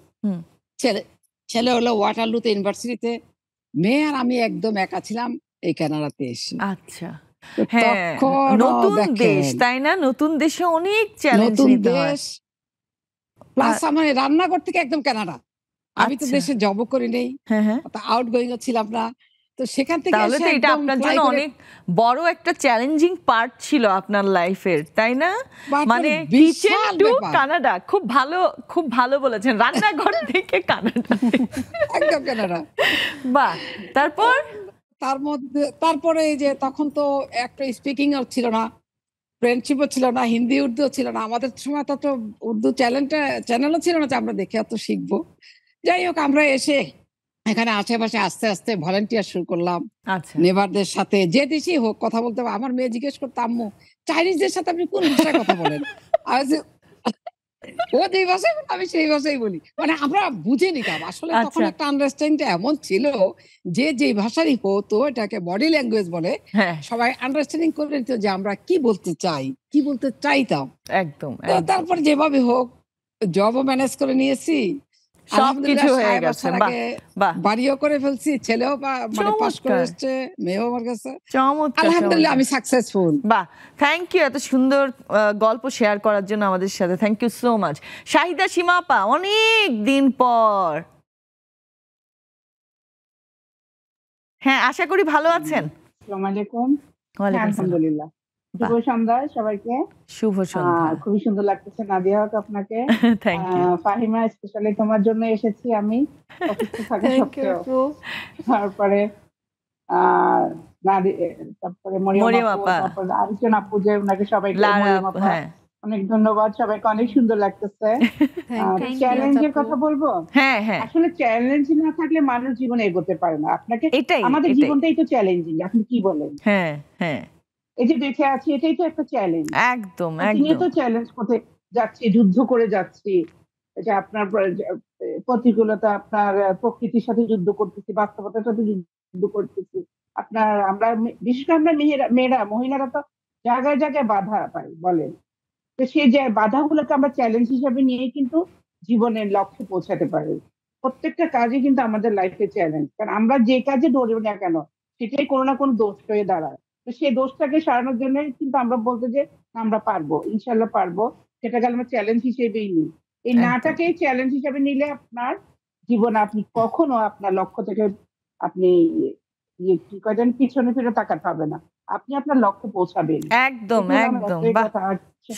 ছেলে হলো ওয়াটারলুতে ইউনিভার্সিটিতে, মেয়ে আর আমি একদম একা ছিলাম এই কানাডাতে এসে। আচ্ছা, হ্যাঁ নতুন দেশ, তাই না? নতুন দেশে অনেক চ্যালেঞ্জ নিতে হয়। প্লাস আমার রান্নাঘর থেকে একদম কানাডা, আমি তো দেশে জবও করি নেই, আউট গোয়িং ছিলাম না। তো সেখান থেকে তাহলে তো এটা আপনার জন্য অনেক বড় একটা চ্যালেঞ্জিং পার্ট ছিল আপনার লাইফের, তাই না? মানে কিচেন টু কানাডা, খুব ভালো বলেছেন, রান্নাঘর থেকে কানাডা, একদম কানাডা। বাহ, তারপর তার মধ্যে তারপরে এই যে তখন তো একটা স্পিকিং ছিল না, ফ্রেন্ডশিপও ছিল না, হিন্দি উর্দু ছিল না, আমাদের সময় তো উর্দু চ্যানেলও ছিল না যে আমরা দেখে এত শিখবো। যাই হোক, আমরা এসে এখানে আশেপাশে আস্তে আস্তে ভলেন্টিয়ার শুরু করলাম আচ্ছা নেবারদের সাথে। যে দেশেই হোক কথা বলতে হবে। আমার মেয়ে জিজ্ঞেস করতো, আম্মু চাইনিজদের সাথে আপনি কোন ভাষায় কথা বলেন? ও যেই ভাষায় বলে আমি সেই ভাষাই বলি। মানে আমরা বুঝে নিতাম আসলে তখন একটা আন্ডারস্ট্যান্ডিং এমন ছিল যে যেই ভাষারই হতো এটাকে বডি ল্যাঙ্গুয়েজ বলে, হ্যাঁ সবাই আন্ডারস্ট্যান্ডিং করে নিত যে আমরা কি বলতে চাই, কি বলতে চাইতাম। একদম তো তারপর যেভাবে হোক জবও ম্যানেজ করে নিয়েছি, সবকিছু হয়ে গেছে। বাহ, বাড়িও করে ফেলছি, ছেলেও মানে পাস করে চমৎকার। এসছে, মেয়েও আমার কাছে। চমৎকার আলহামদুলিল্লাহ আমি সাকসেসফুল। বাহ, থ্যাংক ইউ এত সুন্দর গল্প শেয়ার করার জন্য আমাদের সাথে। Thank you so much. Shahida Seema আপা, অনেক দিন পর। হ্যাঁ, আশা করি ভালো আছেন। আসসালামু আলাইকুম। ওয়ালাইকুম আসসালাম। আলহামদুলিল্লাহ। শুভ সন্ধ্যা সবাইকে। শুভ সন্ধ্যা। খুবই সুন্দর লাগতেছে নাদিয়া হক আপনাকে। Thank you. ফাহিমা, স্পেশালি তোমার জন্য এসেছি আমি, অসুস্থ থাকা সত্ত্বেও। তারপরে তারপরে মরিয়ম আপা, তারপরে আরেকজন আপু যে ওনাকে সবাইকে মরিয়ম আপা, অনেক ধন্যবাদ সবাইকে, অনেক সুন্দর লাগতেছে। চ্যালেঞ্জের কথা বলবো। হ্যাঁ হ্যাঁ, আসলে চ্যালেঞ্জ না থাকলে মানুষ জীবনে এগোতে পারে না। আপনাকে আমাদের জীবনটাই তো চ্যালেঞ্জিং, আপনি কি বলেন? হ্যাঁ হ্যাঁ, এই যে বেঁচে আছি এটাই তো একটা চ্যালেঞ্জ। একদম তো চ্যালেঞ্জ করতে যাচ্ছি, যুদ্ধ করে যাচ্ছি, যে আপনার প্রতিকূলতা, আপনার প্রকৃতির সাথে যুদ্ধ করতেছি, বাস্তবতার সাথে যুদ্ধ করতেছি। আমরা বিশেষ করে আমরা মেয়েরা মহিলারা তো জায়গায় জায়গায় বাধা পাই বলেন। তো সেই যে বাধাগুলোকে আমরা চ্যালেঞ্জ হিসেবে নিয়ে কিন্তু জীবনের লক্ষ্যে পৌঁছাতে পারি। প্রত্যেকটা কাজে কিন্তু আমাদের লাইফে চ্যালেঞ্জ, কারণ আমরা যে কাজে দৌড়বো না কেন সেটাই কোনো না কোনো দোষ হয়ে দাঁড়ায়। তো সেই দোষটাকে সারানোর জন্য কিন্তু আমরা বলতে যে আমরা পারবো, ইনশাল্লাহ পারবো, সেটাকে আমরা চ্যালেঞ্জ হিসেবেই নিই। এই নাটাকে চ্যালেঞ্জ হিসেবে নিলে আপনার জীবন, আপনি কখনো আপনার লক্ষ্য থেকে আপনি কি করেন পিছনে ফিরে তাকাতে হবে না, আপনি আপনার লক্ষ্যে পৌঁছাবেন। একদম একদম,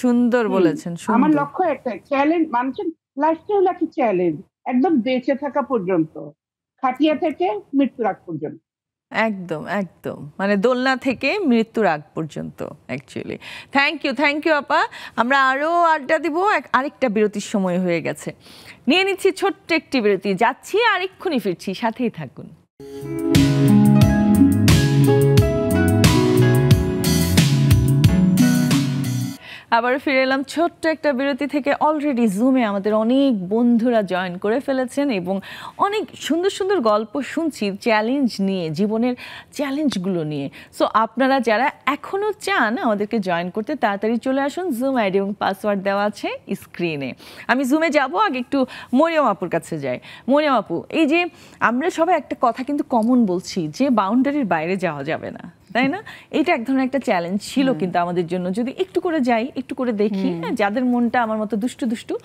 সুন্দর বলেছেন। আমার লক্ষ্য একটা চ্যালেঞ্জ, মানুষের লাইফটা হলো একটা চ্যালেঞ্জ, একদম বেঁচে থাকা পর্যন্ত, খাটিয়া থেকে মৃত্যুর আগ পর্যন্ত। একদম একদম, মানে দোলনা থেকে মৃত্যুর আগ পর্যন্ত অ্যাকচুয়ালি। থ্যাংক ইউ আপা। আমরা আরো আড্ডা দিব, আরেকটা বিরতির সময় হয়ে গেছে, নিয়ে নিচ্ছি ছোট্ট একটি বিরতি, যাচ্ছি আরেকক্ষুনি ফিরছি, সাথেই থাকুন। আবার ফিরে এলাম ছোট্ট একটা বিরতি থেকে। অলরেডি জুমে আমাদের অনেক বন্ধুরা জয়েন করে ফেলেছেন এবং অনেক সুন্দর সুন্দর গল্প শুনছি চ্যালেঞ্জ নিয়ে, জীবনের চ্যালেঞ্জগুলো নিয়ে। সো আপনারা যারা এখনও চান আমাদেরকে জয়েন করতে, তাড়াতাড়ি চলে আসুন। জুম আইডি এবং পাসওয়ার্ড দেওয়া আছে স্ক্রিনে। আমি জুমে যাব, আগে একটু মরিয়ম আপুর কাছে যাই। মরিয়ম আপু, এই যে আমরা সবাই একটা কথা কিন্তু কমন বলছি যে বাউন্ডারির বাইরে যাওয়া যাবে না, তাই না? এটা এক ধরনের একটা চ্যালেঞ্জ ছিল কিন্তু আমাদের জন্য, যদি একটু করে যাই, একটু করে দেখি, যাদের মনটা আমার মতো দুষ্টু দুষ্টু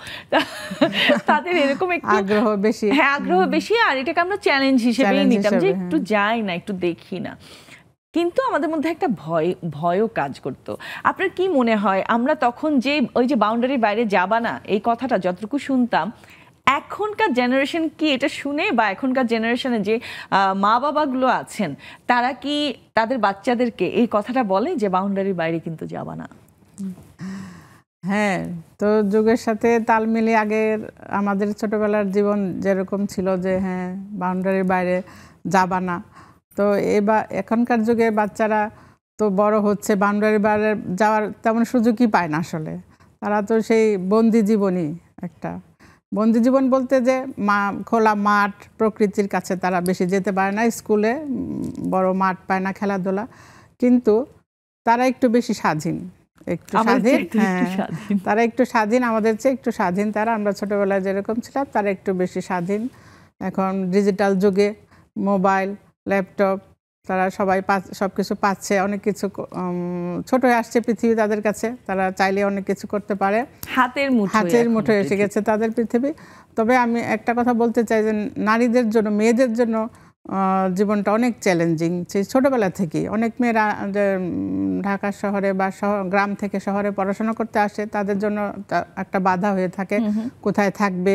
তাদের এরকম একটু আগ্রহ বেশি, হ্যাঁ আগ্রহ বেশি, আর এটাকে আমরা চ্যালেঞ্জ হিসেবেই নিতাম যে একটু যাই না, একটু দেখি না। কিন্তু আমাদের মধ্যে একটা ভয়ও কাজ করতো। আপনার কি মনে হয়, আমরা তখন যে ওই যে বাউন্ডারির বাইরে যাবা না এই কথাটা যতটুকু শুনতাম, এখনকার জেনারেশন কি এটা শুনে, বা এখনকার জেনারেশনে যে মা বাবাগুলো আছেন তারা কি তাদের বাচ্চাদেরকে এই কথাটা বলে যে বাউন্ডারির বাইরে কিন্তু যাবা না? হ্যাঁ, তো যুগের সাথে তাল মিলিয়ে আগের আমাদের ছোটবেলার জীবন যেরকম ছিল যে হ্যাঁ বাউন্ডারির বাইরে যাবা না, তো এখনকার যুগে বাচ্চারা তো বড় হচ্ছে, বাউন্ডারির বাইরে যাওয়ার তেমন সুযোগই পায় না। আসলে তারা তো সেই বন্দি জীবনই, একটা বন্দি জীবন বলতে যে খোলা মাঠ প্রকৃতির কাছে তারা বেশি যেতে পারে না, স্কুলে বড় মাঠ পায় না খেলাধুলা, কিন্তু তারা একটু বেশি স্বাধীন, একটু স্বাধীন। হ্যাঁ, তারা একটু স্বাধীন, আমাদের চেয়ে একটু স্বাধীন তারা। আমরা ছোটবেলায় যেরকম ছিলাম তারা একটু বেশি স্বাধীন। এখন ডিজিটাল যুগে মোবাইল, ল্যাপটপ, তারা সবাই সব কিছু পাচ্ছে, অনেক কিছু ছোট হয়ে আসছে পৃথিবী তাদের কাছে, তারা চাইলে অনেক কিছু করতে পারে, হাতের মুঠোয় এসে গেছে তাদের পৃথিবী। তবে আমি একটা কথা বলতে চাই যে নারীদের জন্য, মেয়েদের জন্য জীবনটা অনেক চ্যালেঞ্জিং। সেই ছোটোবেলা থেকেই অনেক মেয়েরা ঢাকা শহরে বা গ্রাম থেকে শহরে পড়াশোনা করতে আসে, তাদের জন্য একটা বাধা হয়ে থাকে, কোথায় থাকবে,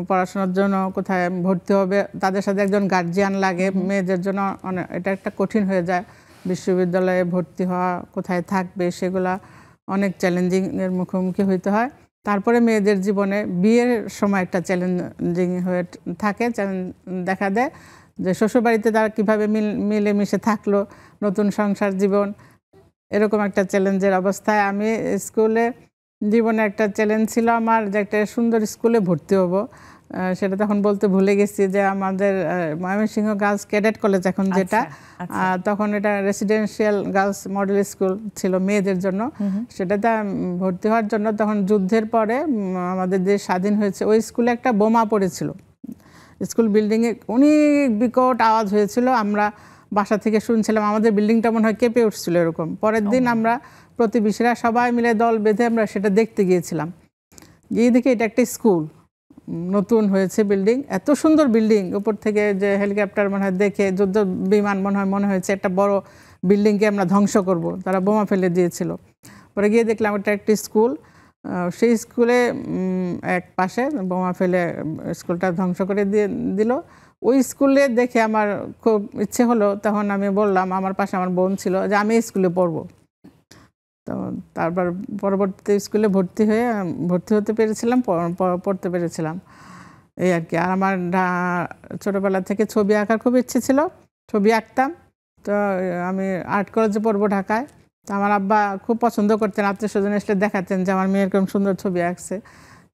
পড়াশোনার জন্য কোথায় ভর্তি হবে, তাদের সাথে একজন গার্জিয়ান লাগে। মেয়েদের জন্য এটা একটা কঠিন হয়ে যায়, বিশ্ববিদ্যালয়ে ভর্তি হওয়া, কোথায় থাকবে, সেগুলা অনেক চ্যালেঞ্জিংয়ের মুখোমুখি হইতে হয়। তারপরে মেয়েদের জীবনে বিয়ের সময় একটা চ্যালেঞ্জিং হয়ে থাকে, চ্যালেঞ্জ দেখা দেয় যে শ্বশুরবাড়িতে তারা কীভাবে মিলেমিশে থাকলো, নতুন সংসার জীবন, এরকম একটা চ্যালেঞ্জের অবস্থায় আমি স্কুলে জীবনে একটা চ্যালেঞ্জ ছিল আমার যে একটা সুন্দর স্কুলে ভর্তি হব। সেটা তখন বলতে ভুলে গেছি যে আমাদের ময়মনসিংহ গার্লস ক্যাডেট কলেজ এখন যেটা, তখন এটা রেসিডেন্সিয়াল গার্লস মডেল স্কুল ছিল মেয়েদের জন্য। সেটাতে ভর্তি হওয়ার জন্য তখন যুদ্ধের পরে আমাদের দেশ স্বাধীন হয়েছে, ওই স্কুলে একটা বোমা পড়েছিল, স্কুল বিল্ডিংয়ে অনেক বিকট আওয়াজ হয়েছিল। আমরা বাসা থেকে শুনছিলাম, আমাদের বিল্ডিংটা মনে হয় কেঁপে উঠছিল এরকম। পরের দিন আমরা প্রতিবেশীরা সবাই মিলে দল বেঁধে আমরা সেটা দেখতে গিয়েছিলাম। গিয়ে দেখি এটা একটা স্কুল, নতুন হয়েছে বিল্ডিং, এত সুন্দর বিল্ডিং, উপর থেকে যে হেলিকপ্টার মনে হয় দেখে যুদ্ধ বিমান মনে হয়েছে একটা বড় বিল্ডিংকে আমরা ধ্বংস করব, তারা বোমা ফেলে দিয়েছিল। পরে গিয়ে দেখলাম এটা একটি স্কুল, সেই স্কুলে এক পাশে বোমা ফেলে স্কুলটা ধ্বংস করে দিল। ওই স্কুলে দেখে আমার খুব ইচ্ছে হলো, তখন আমি বললাম, আমার পাশে আমার বোন ছিল, যে আমি এই স্কুলে পড়বো। তো তারপর পরবর্তী স্কুলে ভর্তি হতে পেরেছিলাম, পড়তে পেরেছিলাম, এই আর কি। আর আমার ছোটোবেলা থেকে ছবি আঁকার খুব ইচ্ছে ছিল, ছবি আঁকতাম। তো আমি আর্ট কলেজে পড়বো ঢাকায়। তো আমার আব্বা খুব পছন্দ করতেন, আত্মীয় স্বজন এসে দেখাতেন যে আমার মেয়ের এরকম সুন্দর ছবি আঁকছে।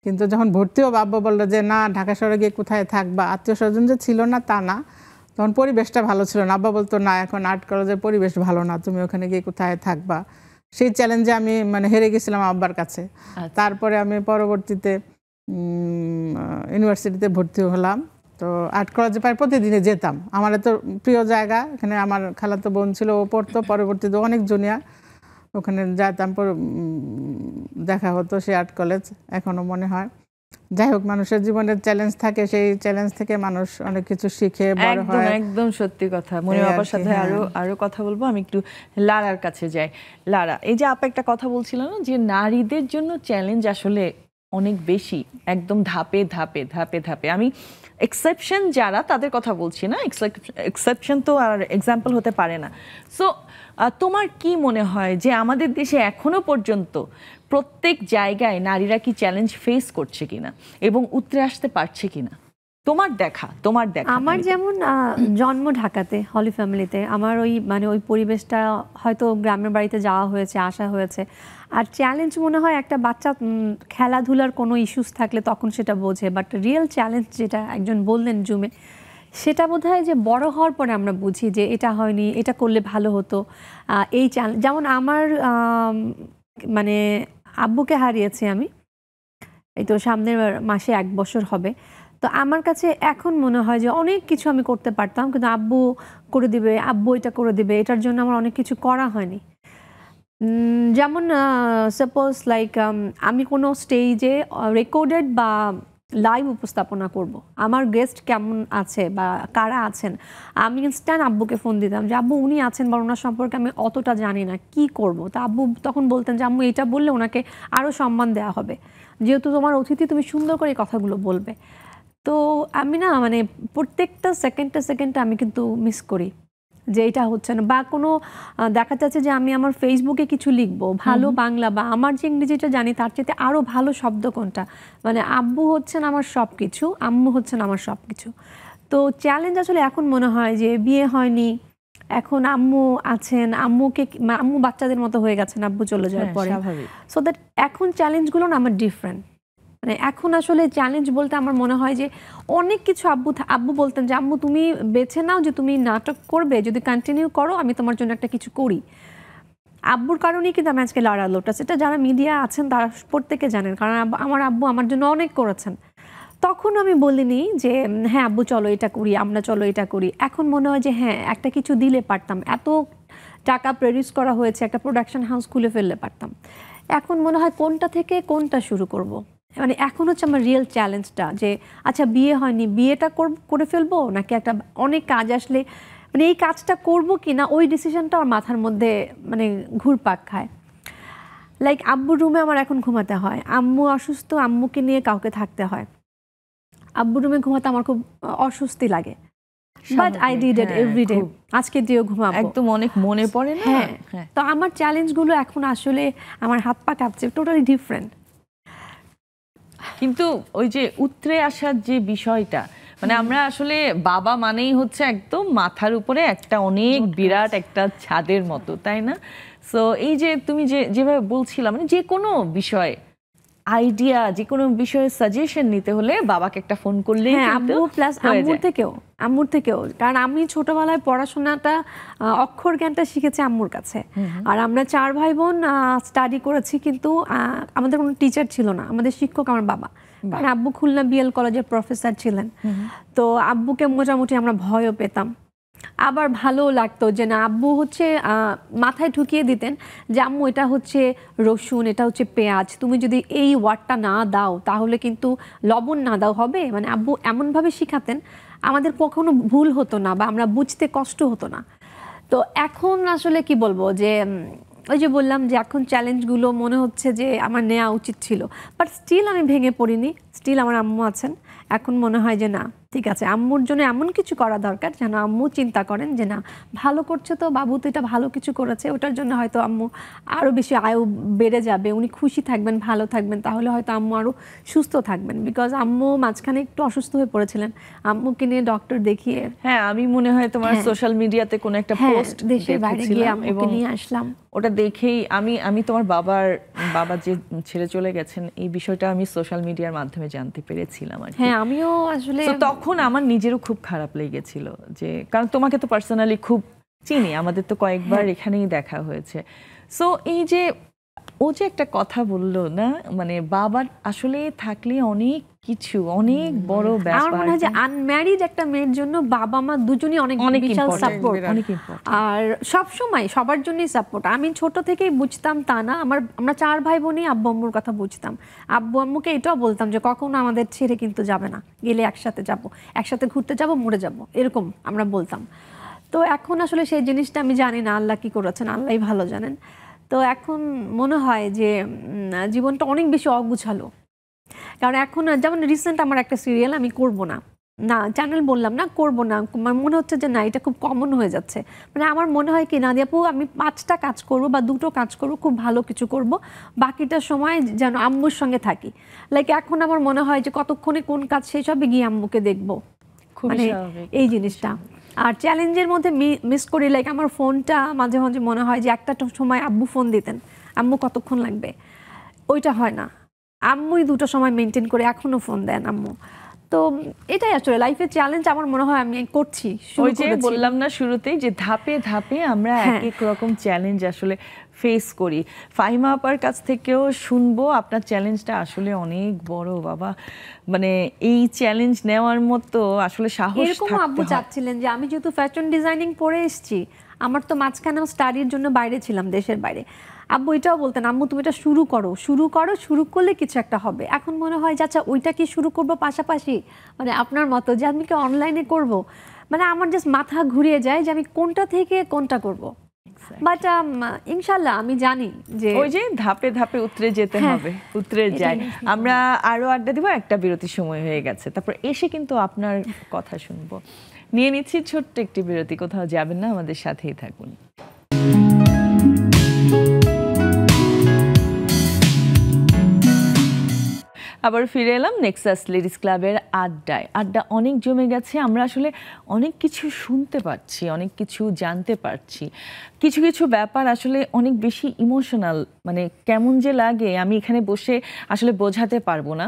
কিন্তু যখন ভর্তি হবো আব্বা বললো যে না, ঢাকা শহরে গিয়ে কোথায় থাকবা, আত্মীয় স্বজন যে ছিল না তা না, তখন পরিবেশটা ভালো ছিল না। আব্বা বলতো না, এখন আর্ট কলেজের পরিবেশ ভালো না, তুমি ওখানে গিয়ে কোথায় থাকবা। সেই চ্যালেঞ্জে আমি হেরে গেছিলাম আব্বার কাছে। তারপরে আমি পরবর্তীতে ইউনিভার্সিটিতে ভর্তি হলাম। তো আর্ট কলেজে প্রায় প্রতিদিনে যেতাম, আমার এত প্রিয় জায়গা, এখানে আমার খালাতো বোন ছিল, ও পড়তো, পরবর্তীতে অনেক জুনিয়র, ওখানে যেতাম, দেখা হতো সেই আর্ট কলেজ, এখনো মনে হয়। যাই হোক, মানুষের জীবনের চ্যালেঞ্জ থাকে, সেই চ্যালেঞ্জ থেকে মানুষ অনেক কিছু শিখে বড় হয়। একদম সত্যি কথা। মনি বাবার সাথে আরো কথা বলবো, আমি একটু লারার কাছে যাই। লারা, এই যে আপা একটা কথা বলছিল না, যে নারীদের জন্য চ্যালেঞ্জ আসলে অনেক বেশি, একদম ধাপে ধাপে ধাপে ধাপে। আমি এক্সেপশন যারা, তাদের কথা বলছি না, এক্সেপশন তো আর এক্সাম্পল হতে পারে না। সো তোমার কি মনে হয় যে আমাদের দেশে এখনো পর্যন্ত প্রত্যেক জায়গায় নারীরা কি চ্যালেঞ্জ ফেস করছে কিনা এবং উতরে আসতে পারছে কিনা? তোমার দেখা আমার যেমন জন্ম ঢাকাতে, হলি ফ্যামিলিতে, আমার ওই পরিবেশটা, হয়তো গ্রামের বাড়িতে যাওয়া হয়েছে, আসা হয়েছে। আর চ্যালেঞ্জ মনে হয় একটা বাচ্চা খেলাধুলার কোনো ইস্যুস থাকলে তখন সেটা বোঝে, বাট রিয়েল চ্যালেঞ্জ যেটা একজন বললেন জুমে, সেটা বোধহয় যে বড় হওয়ার পরে আমরা বুঝি যে এটা হয়নি, এটা করলে ভালো হতো। এই চ্যালেঞ্জ, যেমন আমার আব্বুকে হারিয়েছি আমি, এই তো সামনের মাসে 1 বছর হবে। তো আমার কাছে এখন মনে হয় যে অনেক কিছু আমি করতে পারতাম, কিন্তু আব্বু করে দিবে, আব্বু এটা করে দিবে, এটার জন্য আমার অনেক কিছু করা হয়নি। যেমন সাপোজ লাইক আমি কোনো স্টেজে রেকর্ডেড বা লাইভ উপস্থাপনা করব, আমার গেস্ট কেমন আছে বা কারা আছেন, আমি ইনস্ট্যান্ট আব্বুকে ফোন দিতাম যে আব্বু উনি আছেন বা ওনার সম্পর্কে আমি অতটা জানি না, কি করব। তা আব্বু তখন বলতেন যে আম্মু এটা বললে ওনাকে আরও সম্মান দেওয়া হবে, যেহেতু তোমার অতিথি, তুমি সুন্দর করে কথাগুলো বলবে। তো আমি না প্রত্যেকটা সেকেন্ডে আমি কিন্তু মিস করি যে এটা হচ্ছে না, বা কোনো দেখা যাচ্ছে যে আমি আমার ফেসবুকে কিছু লিখবো ভালো বাংলা, বা আমার যে ইংরেজিটা জানি তার চেয়ে আরও ভালো শব্দ কোনটা, আব্বু হচ্ছেন আমার সব কিছু, আম্মু হচ্ছেন আমার সব কিছু। তো চ্যালেঞ্জ আসলে এখন মনে হয় যে বিয়ে হয়নি, এখন আম্মু আছেন, আম্মু বাচ্চাদের মতো হয়ে গেছেন আব্বু চলে যাওয়ার পরে। সো দ্যাট এখন চ্যালেঞ্জগুলো না আমার ডিফারেন্ট। এখন আসলে চ্যালেঞ্জ বলতে আমার মনে হয় যে অনেক কিছু আব্বু বলতেন যে আম্মু তুমি বেছে নাও যে তুমি নাটক করবে, যদি কন্টিনিউ করো আমি তোমার জন্য একটা কিছু করি। আব্বুর কারণেই কিন্তু আমি আজকে লারা লোটাস, এটা যারা মিডিয়া আছেন তারা প্রত্যেকে জানেন, কারণ আমার আব্বু আমার জন্য অনেক করেছেন। তখন আমি বলিনি যে হ্যাঁ আব্বু চলো এটা করি, আমরা চলো এটা করি। এখন মনে হয় যে হ্যাঁ একটা কিছু দিলে পারতাম, এত টাকা প্রডিউস করা হয়েছে, একটা প্রোডাকশন হাউস খুলে ফেললে পারতাম। এখন মনে হয় কোনটা থেকে কোনটা শুরু করব। এখন হচ্ছে আমার রিয়েল চ্যালেঞ্জটা যে আচ্ছা বিয়ে হয়নি, বিয়েটা করে ফেলবো, নাকি একটা অনেক কাজ আসলে এই কাজটা করব কি না, ওই ডিসিশনটা আমার মাথার মধ্যে ঘুরপাক খায়। লাইক আব্বুর রুমে আমার এখন ঘুমাতে হয়, আম্মু অসুস্থ, আম্মুকে নিয়ে কাউকে থাকতে হয়, আব্বুর রুমে ঘুমাতে আমার খুব অস্বস্তি লাগে, but I did it everyday. আজকে দিয়েও ঘুমাবো, একদম অনেক মনে পড়ে না। হ্যাঁ, তো আমার চ্যালেঞ্জগুলো এখন আসলে আমার হাত পা কাঁপছে, টোটালি ডিফারেন্ট। কিন্তু ওই যে উতরে আসার যে বিষয়টা, মানে আমরা আসলে বাবা মানেই হচ্ছে একদম মাথার উপরে একটা অনেক বিরাট একটা ছাদের মতো, তাই না? সো এই যে তুমি যেভাবে বলছিলাম, মানে যে কোনো বিষয়ে আইডিয়া, যে কোনো বিষয়ে সাজেশন নিতে হলে বাবাকে একটা ফোন করলে, আম্মু প্লাস আম্মুর থেকেও, কারণ আমি ছোটবেলায় পড়াশোনাটা অক্ষর জ্ঞানটা শিখেছি আম্মুর কাছে। আর আমরা 4 ভাই বোন স্টাডি করেছি, কিন্তু আমাদের কোনো টিচার ছিল না, আমাদের শিক্ষক আমার বাবা। কারণ আব্বু খুলনা বিএল কলেজের প্রফেসর ছিলেন, তো আব্বুকে মোটামুটি আমরা ভয়ও পেতাম। আবার ভালোও লাগতো যে না, আব্বু হচ্ছে মাথায় ঢুকিয়ে দিতেন যে আম্মু এটা হচ্ছে রসুন, এটা হচ্ছে পেঁয়াজ, তুমি যদি এই ওয়ার্ডটা না দাও তাহলে কিন্তু লবণ না দাও হবে। মানে আব্বু এমনভাবে শিখাতেন আমাদের কখনো ভুল হতো না বা আমরা বুঝতে কষ্ট হতো না। তো এখন আসলে কি বলবো, যে ওই যে বললাম যে এখন চ্যালেঞ্জগুলো মনে হচ্ছে যে আমার নেওয়া উচিত ছিল, বাট স্টিল আমি ভেঙে পড়িনি, স্টিল আমার আম্মু আছেন। এখন মনে হয় যে না, ঠিক আছে, আম্মুর জন্য এমন কিছু করা দরকার যেন আম্মু চিন্তা করেন যে না, ভালো করছে তো বাবু, তো এটা ভালো কিছু করেছে, ওটার জন্য হয়তো আম্মু আরও বেশি আয়ু বেড়ে যাবে, উনি খুশি থাকবেন, ভালো থাকবেন, তাহলে হয়তো আম্মু আরও সুস্থ থাকবেন। বিকজ আম্মু মাঝখানে একটু অসুস্থ হয়ে পড়েছিলেন, আম্মুকে নিয়ে ডক্টর দেখিয়ে, হ্যাঁ আমি মনে হয় তোমার সোশ্যাল মিডিয়াতে কোনো একটা পোস্ট দেশের বাইরে গিয়ে আম্মুকে নিয়ে আসলাম। ওটা দেখেই আমি তোমার বাবা যে ছেড়ে চলে গেছেন এই বিষয়টা আমি সোশ্যাল মিডিয়ার মাধ্যমে জানতে পেরেছিলাম আর কি। হ্যাঁ, আমিও আসলে তখন আমার নিজেরও খুব খারাপ লেগেছিল, যে কারণ তোমাকে তো পার্সোনালি খুব চিনি, আমাদের তো কয়েকবার এখানেই দেখা হয়েছে। সো এই যে ও যে একটা কথা বললো না, মানে বাবার আসলে থাকলে অনেক কিছু, অনেক বড় ব্যাপার। আমার মনে হয় যে আনম্যারিড একটা মেয়ের জন্য বাবা মা দুজনই অনেক বিশাল সাপোর্ট, আর সব সময় সবার জন্যই সাপোর্ট। আমি ছোট থেকেই বুঝতাম তা না, আমরা 4 ভাই বোনই আব্বু আম্মুর কথা বুঝতাম। আব্বু আম্মুকে এটাও বলতাম যে কখনো আমাদের ছেড়ে কিন্তু যাবে না, গেলে একসাথে যাব, একসাথে ঘুরতে যাব, মরে যাব, এরকম আমরা বলতাম। তো এখন আসলে সেই জিনিসটা আমি জানি না, আল্লাহ কি করেছেন আল্লাহই ভালো জানেন। তো এখন মনে হয় যে জীবনটা অনেক বেশি অগুছালো। কারণ এখন যেমন রিসেন্ট আমার একটা সিরিয়াল আমি করব না, চ্যানেল বললাম না, করব না, মনে হচ্ছে যে না, এটা খুব কমন হয়ে যাচ্ছে। মানে আমার মনে হয় কি, নাদিয়া আপু আমি 5টা কাজ করবো বা 2টো কাজ করবো, খুব ভালো কিছু করব, বাকিটা সময় যেন আম্মুর সঙ্গে থাকি। লাইক এখন আমার মনে হয় যে কতক্ষণে কোন কাজ শেষ হবে গিয়ে আম্মুকে দেখবো, মানে এই জিনিসটা। আর চ্যালেঞ্জের মধ্যে মিস করি, লাইক আমার ফোনটা মাঝে মাঝে মনে হয় যে একটা সময় আব্বু ফোন দিতেন, আম্মু কতক্ষণ লাগবে, ওইটা হয় না, আম্মুই 2টো সময় মেনটেন করে এখনো ফোন দেন আম্মু। তো এটাই আসলে লাইফের চ্যালেঞ্জ আমার মনে হয় আমি করছি। ওই যে বললাম না শুরুতেই যে ধাপে ধাপে আমরা এক এক রকম চ্যালেঞ্জ আসলে ফেস করি। ফাহিমা আপার কাছ থেকেও শুনবো, আপনার চ্যালেঞ্জটা আসলে অনেক বড় বাবা, মানে এই চ্যালেঞ্জ নেওয়ার মতো আসলে সাহস থাকতে হয়। এরকম আব্বু চাচ্ছিলেন যে আমি যেহেতু ফ্যাশন ডিজাইনিং পড়ে এসেছি, আমার তো মাঝখানেও স্টাডির জন্য বাইরে ছিলাম, দেশের বাইরে, আব্বু এটাও বলতেন আম্মু তুমি এটা শুরু করলে কিছু একটা হবে। এখন মনে হয় যে আচ্ছা ওইটা কি শুরু করব পাশাপাশি, মানে আপনার মতো যে আমি কি অনলাইনে করব, মানে আমার জাস্ট মাথা ঘুরিয়ে যায় যে আমি কোনটা থেকে কোনটা করব। বাট ইনশাল্লাহ আমি জানি যে ওই যে ধাপে ধাপে উতরে যেতে হবে, উতরে যায়। আমরা আরো আড্ডা দিব, একটা বিরতির সময় হয়ে গেছে, তারপর এসে কিন্তু আপনার কথা শুনবো। নিয়ে নিচ্ছি ছোট্ট একটি বিরতি, কোথাও যাবেন না, আমাদের সাথেই থাকুন। আবার ফিরে এলাম নেক্সাস লেডিস ক্লাবের আড্ডায়। আড্ডা অনেক জমে গেছে, আমরা আসলে অনেক কিছু শুনতে পারছি, অনেক কিছু জানতে পারছি। কিছু কিছু ব্যাপার আসলে অনেক বেশি ইমোশনাল, মানে কেমন যে লাগে আমি এখানে বসে আসলে বোঝাতে পারবো না।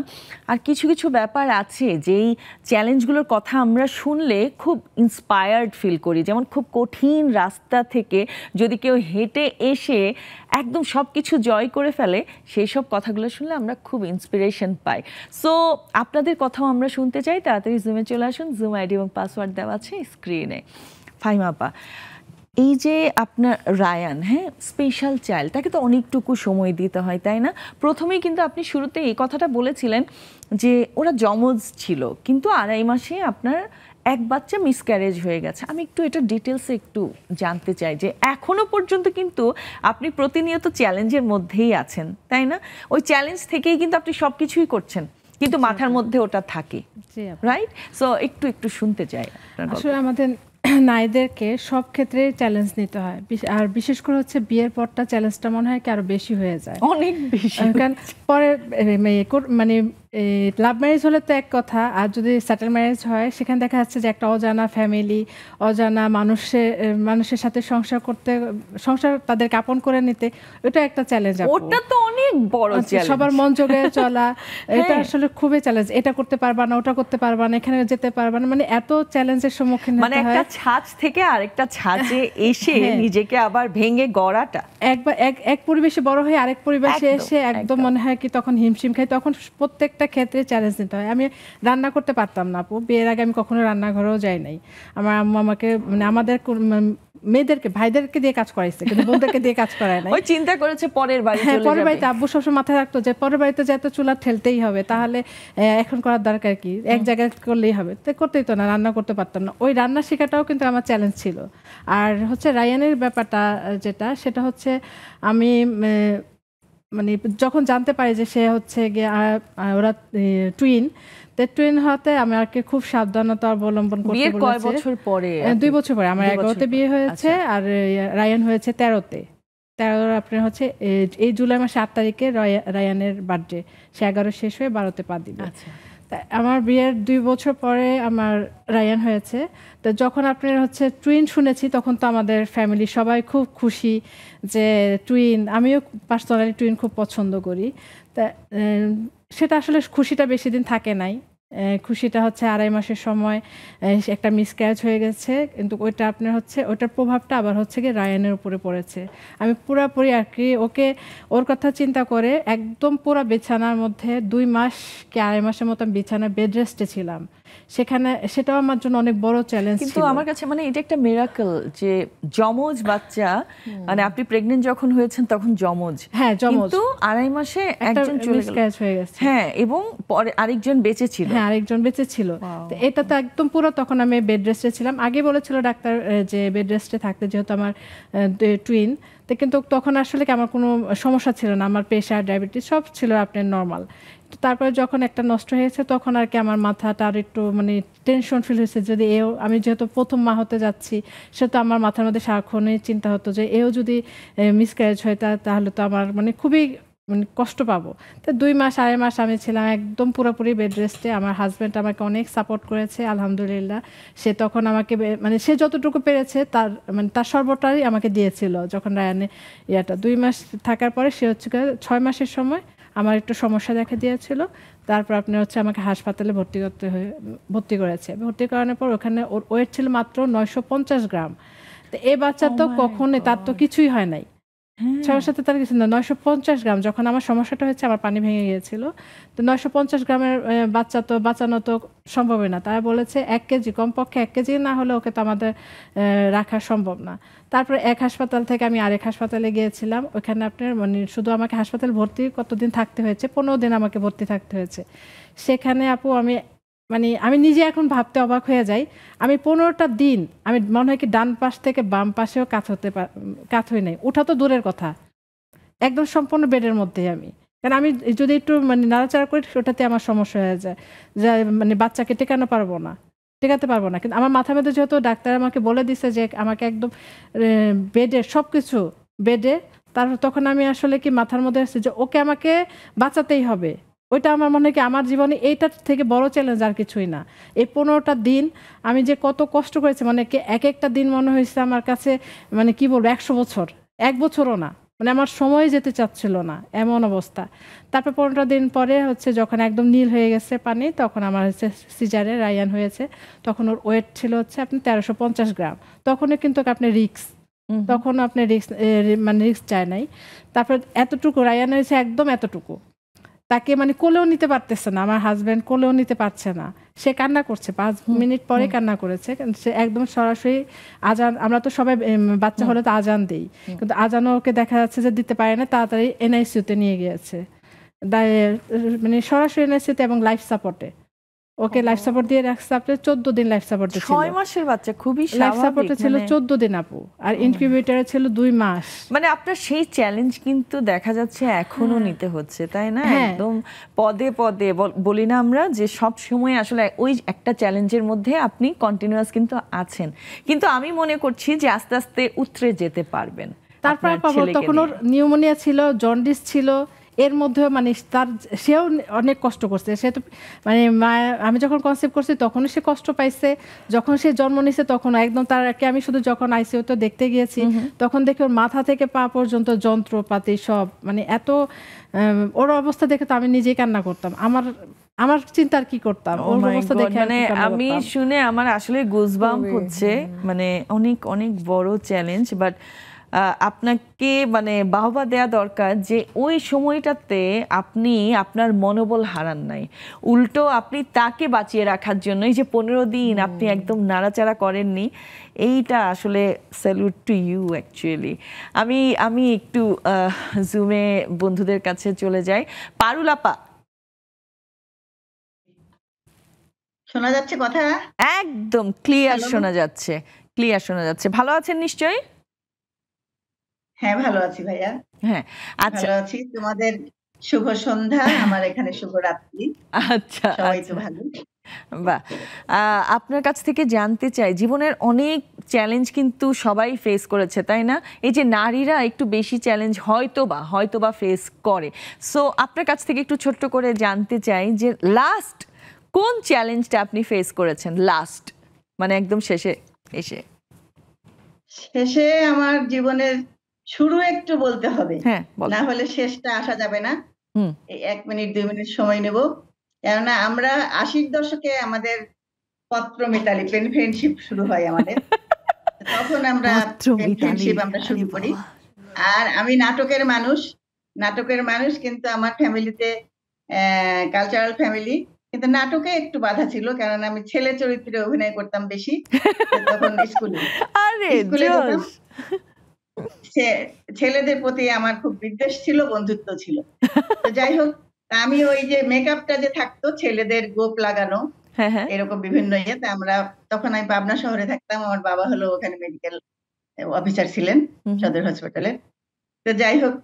আর কিছু কিছু ব্যাপার আছে যেই চ্যালেঞ্জগুলোর কথা আমরা শুনলে খুব ইন্সপায়ার্ড ফিল করি। যেমন খুব কঠিন রাস্তা থেকে যদি কেউ হেঁটে এসে একদম সব কিছু জয় করে ফেলে, সেই সব কথাগুলো শুনলে আমরা খুব ইন্সপিরেশন পাই। সো আপনাদের কথাও আমরা শুনতে চাই, তাড়াতাড়ি জুমে চলে আসুন, জুম আইডি এবং পাসওয়ার্ড দেওয়া আছে স্ক্রিনে। ফাহিমা আপা, এই যে আপনার রায়ান, হ্যাঁ, স্পেশাল চাইল্ড, তাকে তো অনেকটুকু সময় দিতে হয়, তাই না? প্রথমেই কিন্তু আপনি শুরুতে এই কথাটা বলেছিলেন যে ওরা যমজ ছিল, কিন্তু 2.5 মাসে আপনার এক বাচ্চা মিসক্যারেজ হয়ে গেছে, আমি একটু এটা ডিটেলসে একটু জানতে চাই যে এখনো পর্যন্ত কিন্তু আপনি প্রতিনিয়ত চ্যালেঞ্জের মধ্যেই আছেন, তাই না? ওই চ্যালেঞ্জ থেকেই কিন্তু আপনি সবকিছুই করছেন, কিন্তু মাথার মধ্যে ওটা থাকে, রাইট? সো একটু একটু শুনতে চাই আপনার গল্প। আসলে আমাদের নারীদেরকে সব ক্ষেত্রে চ্যালেঞ্জ নিতে হয়, আর বিশেষ করে হচ্ছে বিয়ের পরটা চ্যালেঞ্জটা মনে হয় কি আরো বেশি হয়ে যায়, অনেক বেশি। কারণ পরে মানে লাভ ম্যারেজ হলে তো এক কথা, আর যদি সেটেল ম্যারেজ হয় সেখানে দেখা যাচ্ছে যে একটা অজানা ফ্যামিলি, অজানা মানুষের সাথে সংসার তাদেরকে আপন করে নিতে, ওটা একটা চ্যালেঞ্জ। ওটা তো অনেক বড় চ্যালেঞ্জ, সবার মন জোগে চলা, এটা আসলে খুবই চ্যালেঞ্জ। এটা করতে পারবা না, ওটা করতে পারবা না, এখানে যেতে পারবা না, মানে এত চ্যালেঞ্জের সম্মুখীন হতে হয়। মানে একটা ছাঁচ থেকে আরেকটা ছাঁচে এসে নিজেকে আবার ভেঙে গড়াটা, একবার এক পরিবেশে বড় হয়ে আরেক পরিবেশে এসে একদম মনে হয় কি তখন হিমশিম খাই। তখন প্রত্যেকটা ক্ষেত্রে চ্যালেঞ্জ নিতে হয়। আমি রান্না করতে পারতাম না আপু, বিয়ের আগে আমি কখনো রান্নাঘরেও যাই নাই। আমার আম্মু আমাকে মানে আমাদের মেয়েদেরকে ভাইদেরকে দিয়ে কাজ করাইছে, কিন্তু বোনদেরকে দিয়ে কাজ করায় নাই। ওই চিন্তা করেছে পরের বাড়ি চলে যাবে। পরের বাড়িতে আব্বু সবসময় মাথায় রাখতো যে পরের বাড়িতে যেতে চুলা ঠেলতেই হবে, তাহলে এখন করার দরকার কি, এক জায়গায় করলেই হবে। তো করতেই তো না, রান্না করতে পারতাম না। ওই রান্না শেখাটাও কিন্তু আমার চ্যালেঞ্জ ছিল। আর হচ্ছে রায়ানের ব্যাপারটা যেটা, সেটা হচ্ছে আমি মানে যখন জানতে পারি যে সে হচ্ছে গিয়ে ওরা টুইন হতে আমাকে খুব সাবধানতা অবলম্বন করতে বলেছে। কয় বছর পরে? 2 বছর পরে। আমার 11তে বিয়ে হয়েছে, আর রায়ান হয়েছে 13তে। 13 আপনার হচ্ছে এই জুলাই মাসে 8 তারিখে রায়ানের বার্থডে, সে 11 শেষ হয়ে 12তে পা দিবে। আমার বিয়ের 2 বছর পরে আমার রায়ান হয়েছে। তো যখন আপনার হচ্ছে টুইন শুনেছি, তখন তো আমাদের ফ্যামিলি সবাই খুব খুশি যে টুইন। আমিও পার্সোনালি টুইন খুব পছন্দ করি। তা সেটা আসলে খুশিটা বেশি দিন থাকে নাই। খুশিটা হচ্ছে 2.5 মাসের সময় একটা মিসক্যারেজ হয়ে গেছে, কিন্তু ওইটা আপনার হচ্ছে ওইটার প্রভাবটা আবার হচ্ছে কি রায়ানের উপরে পড়েছে। আমি পুরাপুরি আর কি ওর কথা চিন্তা করে একদম পুরো বিছানার মধ্যে 2 মাস কি 2.5 মাসের মতো বিছানায় বেড রেস্টে ছিলাম। সেটাও আমার জন্য অনেক বড় চ্যালেঞ্জ ছিল। কিন্তু আমার কাছে মানে এটা একটা মিরাকল যে যমজ বাচ্চা, মানে আপনি প্রেগন্যান্ট যখন হয়েছেন তখন যমজ, হ্যাঁ যমজ, কিন্তু 2.5 মাসে একজন চলে গেল হয়ে গেছে। হ্যাঁ, এবং পরে আরেকজন বেঁচে ছিল। হ্যাঁ, আরেকজন বেঁচে ছিল। তো এটা তো একদম পুরো, তখন আমি বেড রেস্টে ছিলাম। আগে বলেছিল ডাক্তার যে বেড রেস্টে থাকতে, যেহেতু আমার টুইন। তো কিন্তু তখন আসলে কি আমার কোনো সমস্যা ছিল না, আমার প্রেশার ডায়াবেটিস সব ছিল আপনার নর্মাল। তারপরে যখন একটা নষ্ট হয়েছে, তখন আর কি আমার মাথাটা আর একটু মানে টেনশন ফিল হয়েছে। যদি আমি যেহেতু প্রথম মা হতে যাচ্ছি, সেহেতু আমার মাথার মধ্যে সারাক্ষণই চিন্তা হতো যে যদি মিসক্যারেজ হয় তাহলে তো আমার মানে খুবই মানে কষ্ট পাবো। তো 2 মাস 2.5 মাস আমি ছিলাম একদম পুরোপুরি বেড রেস্টে। আমার হাজব্যান্ড আমাকে অনেক সাপোর্ট করেছে আলহামদুলিল্লাহ। সে তখন আমাকে মানে সে যতটুকু পেরেছে তার সর্বটাই আমাকে দিয়েছিল। যখন রায়ানে 2 মাস থাকার পরে সে হচ্ছে 6 মাসের সময় আমার একটু সমস্যা দেখা দিয়েছিল। তারপর আপনি হচ্ছে আমাকে হাসপাতালে ভর্তি করেছে। ভর্তি করানোর পর ওখানে ওর ওয়েট ছিল মাত্র 950 গ্রাম। তো এই বাচ্চা তো কখনোই, তার তো কিছুই হয় নাই, সাথে তার কিছু না। 950 গ্রাম, যখন আমার সমস্যাটা হয়েছে আমার পানি ভেঙে গিয়েছিল। তো 950 গ্রামের বাচ্চা তো বাঁচানো তো সম্ভবই না। তারা বলেছে 1 কেজি, কমপক্ষে 1 কেজি না হলে ওকে তো আমাদের রাখা সম্ভব না। তারপরে এক হাসপাতাল থেকে আমি আরেক হাসপাতালে গিয়েছিলাম। ওখানে আপনার মানে শুধু আমাকে হাসপাতাল ভর্তি কতদিন থাকতে হয়েছে, 15 দিন আমাকে ভর্তি থাকতে হয়েছে। সেখানে আপু আমি নিজে এখন ভাবতে অবাক হয়ে যাই। আমি 15টা দিন আমি মনে হয় কি ডান পাশ থেকে বাম পাশেও কাত হই নাই, ওঠা তো দূরের কথা, একদম সম্পূর্ণ বেডের মধ্যেই আমি। কারণ আমি যদি একটু মানে নাড়াচাড়া করি, ওটাতে আমার সমস্যা হয়ে যায়, যে মানে বাচ্চাকে টেকাতে পারবো না। কিন্তু আমার মাথার মধ্যে যেহেতু ডাক্তার আমাকে বলে দিছে যে আমাকে একদম বেডে সব কিছু বেডে, তখন আমি আসলে কি মাথার মধ্যে আসছে যে ওকে আমাকে বাঁচাতেই হবে। ওইটা আমার মনে হয় কি আমার জীবনে এইটার থেকে বড় চ্যালেঞ্জ আর কিছুই না। এই 15টা দিন আমি যে কত কষ্ট করেছি, মানে এক একটা দিন মনে হয়েছে আমার কাছে মানে কি বলবো 100 বছর, 1 বছরও না, মানে আমার সময় যেতে চাচ্ছিল না, এমন অবস্থা। তারপর 15টা দিন পরে হচ্ছে যখন একদম নীল হয়ে গেছে পানি, তখন আমার হচ্ছে সিজারে রায়ান হয়েছে। তখন ওর ওয়েট ছিল হচ্ছে আপনি 1350 গ্রাম। তখনও কিন্তু আপনি তখন আপনি রিস্ক চায় নাই। তারপর এতটুকু রায়ান হয়েছে, একদম এতটুকু, তাকে মানে কোলেও নিতে পারতেছে না, আমার হাজব্যান্ড কোলেও নিতে পারছে না। সে কান্না করছে, 5 মিনিট পরে কান্না করেছে। সে একদম সরাসরি আজান, আমরা তো সবাই বাচ্চা হলে তো আজান দিই, কিন্তু আজানও ওকে দেখা যাচ্ছে যে দিতে পারে না। তাড়াতাড়ি এনআইসিউতে নিয়ে গিয়েছে, মানে সরাসরি এনআইসিউতে এবং লাইফ সাপোর্টে। ওকে লাইফ সাপোর্ট দিয়ে রাখছে আপনার 14 দিন লাইফ সাপোর্টে ছিল। 6 মাসের বাচ্চা, খুবই লাইফ স্বাভাবিক। সাপোর্টে ছিল 14 দিন আপু, আর ইনকিউবেটরে ছিল 2 মাস। মানে আপনার সেই চ্যালেঞ্জ কিন্তু দেখা যাচ্ছে এখনো নিতে হচ্ছে, তাই না? হ্যাঁ। একদম পদে পদে বলি না আমরা যে সব সময় আসলে ওই একটা চ্যালেঞ্জের মধ্যে আপনি কন্টিনিউয়াস কিন্তু আছেন, কিন্তু আমি মনে করছি যে আস্তে আস্তে উতরে যেতে পারবেন। তারপর আপনার পাবো ছেলেকে তখন ওর নিয়ে। নিউমোনিয়া ছিল, জন্ডিস ছিল, এর মধ্যে মানে সেও অনেক কষ্ট করছে। সে তো মানে আমি যখন কনসেপ্ট করছি তখনও সে কষ্ট পাইছে, যখন সে জন্ম নিছে তখন একদম তারকে আমি শুধু যখন আইসিইউতে দেখতে গিয়েছি তখন দেখি ওর মাথা থেকে পা পর্যন্ত যন্ত্রপাতি সব, মানে এত ওর অবস্থা দেখে তো আমি নিজেই কান্না করতাম। আমার চিন্তার কি করতাম, Oh ওর my অবস্থা God, দেখে মানে আমি শুনে আমার আসলে গুজবাম্প হচ্ছে, মানে অনেক অনেক বড় চ্যালেঞ্জ। বাট আপনাকে মানে বাহবা দেয়া দরকার যে ওই সময়টাতে আপনি আপনার মনোবল হারান নাই, উল্টো আপনি তাকে বাঁচিয়ে রাখার জন্য এই যে 15 দিন আপনি একদম নাড়াচাড়া করেননি, এইটা আসলে স্যালুট টু ইউ অ্যাকচুয়ালি। আমি একটু জুমে বন্ধুদের কাছে চলে যাই। পারুল আপা, শোনা যাচ্ছে কথা? একদম ক্লিয়ার Hello? শোনা যাচ্ছে, ক্লিয়ার শোনা যাচ্ছে। ভালো আছেন নিশ্চয়ই? হ্যাঁ, ভালো আছি ভাইয়া, হ্যাঁ, আচ্ছা ভালো আছি। তোমাদের শুভ সন্ধ্যা, আমার এখানে শুভ রাত্রি। আচ্ছা সবাই তো আচ্ছা, ভালো। বাহ। আপনার কাছ থেকে জানতে চাই, জীবনের অনেক চ্যালেঞ্জ কিন্তু সবাই ফেস করেছে, তাই না? এই যে নারীরা একটু বেশি চ্যালেঞ্জ হয়তোবা ফেস করে। সো আপনার কাছ থেকে একটু ছোট্ট করে জানতে চাই যে লাস্ট কোন চ্যালেঞ্জটা আপনি ফেস করেছেন, লাস্ট মানে একদম শেষে এসে? শেষে আমার জীবনের শুরু একটু বলতে হবে, হ্যাঁ, বল। না হলে শেষটা আসা যাবে না। হুম। এই 1 মিনিট 2 মিনিট সময় নেব, কেননা আমরা 80-র দশকে আমাদের পত্র মিতালি পেন ফ্রেন্ডশিপ শুরু হয় আমাদের। তখন আমরা পেন ফ্রেন্ডশিপ আমরা শুরু করি। আর আমি নাটকের মানুষ, কিন্তু আমার ফ্যামিলিতে কালচারাল ফ্যামিলি, কিন্তু নাটকে একটু বাধা ছিল, কারণ আমি ছেলে চরিত্রে অভিনয় করতাম বেশি। তখন স্কুলে আরে যেতাম, জোশ। ছেলেদের প্রতি আমার খুব বিদ্বেষ ছিল, বন্ধুত্ব ছিল। তো যাই হোক, আমি ওই যে মেকআপটা যে থাকতো ছেলেদের গোপ লাগানো, হ্যাঁ হ্যাঁ, এরকম বিভিন্ন ইয়েতে তখন আমি পাবনা শহরে থাকতাম, আমার বাবা হলো ওখানে মেডিকেল অফিসার ছিলেন সদর হসপিটালে। তো যাই হোক,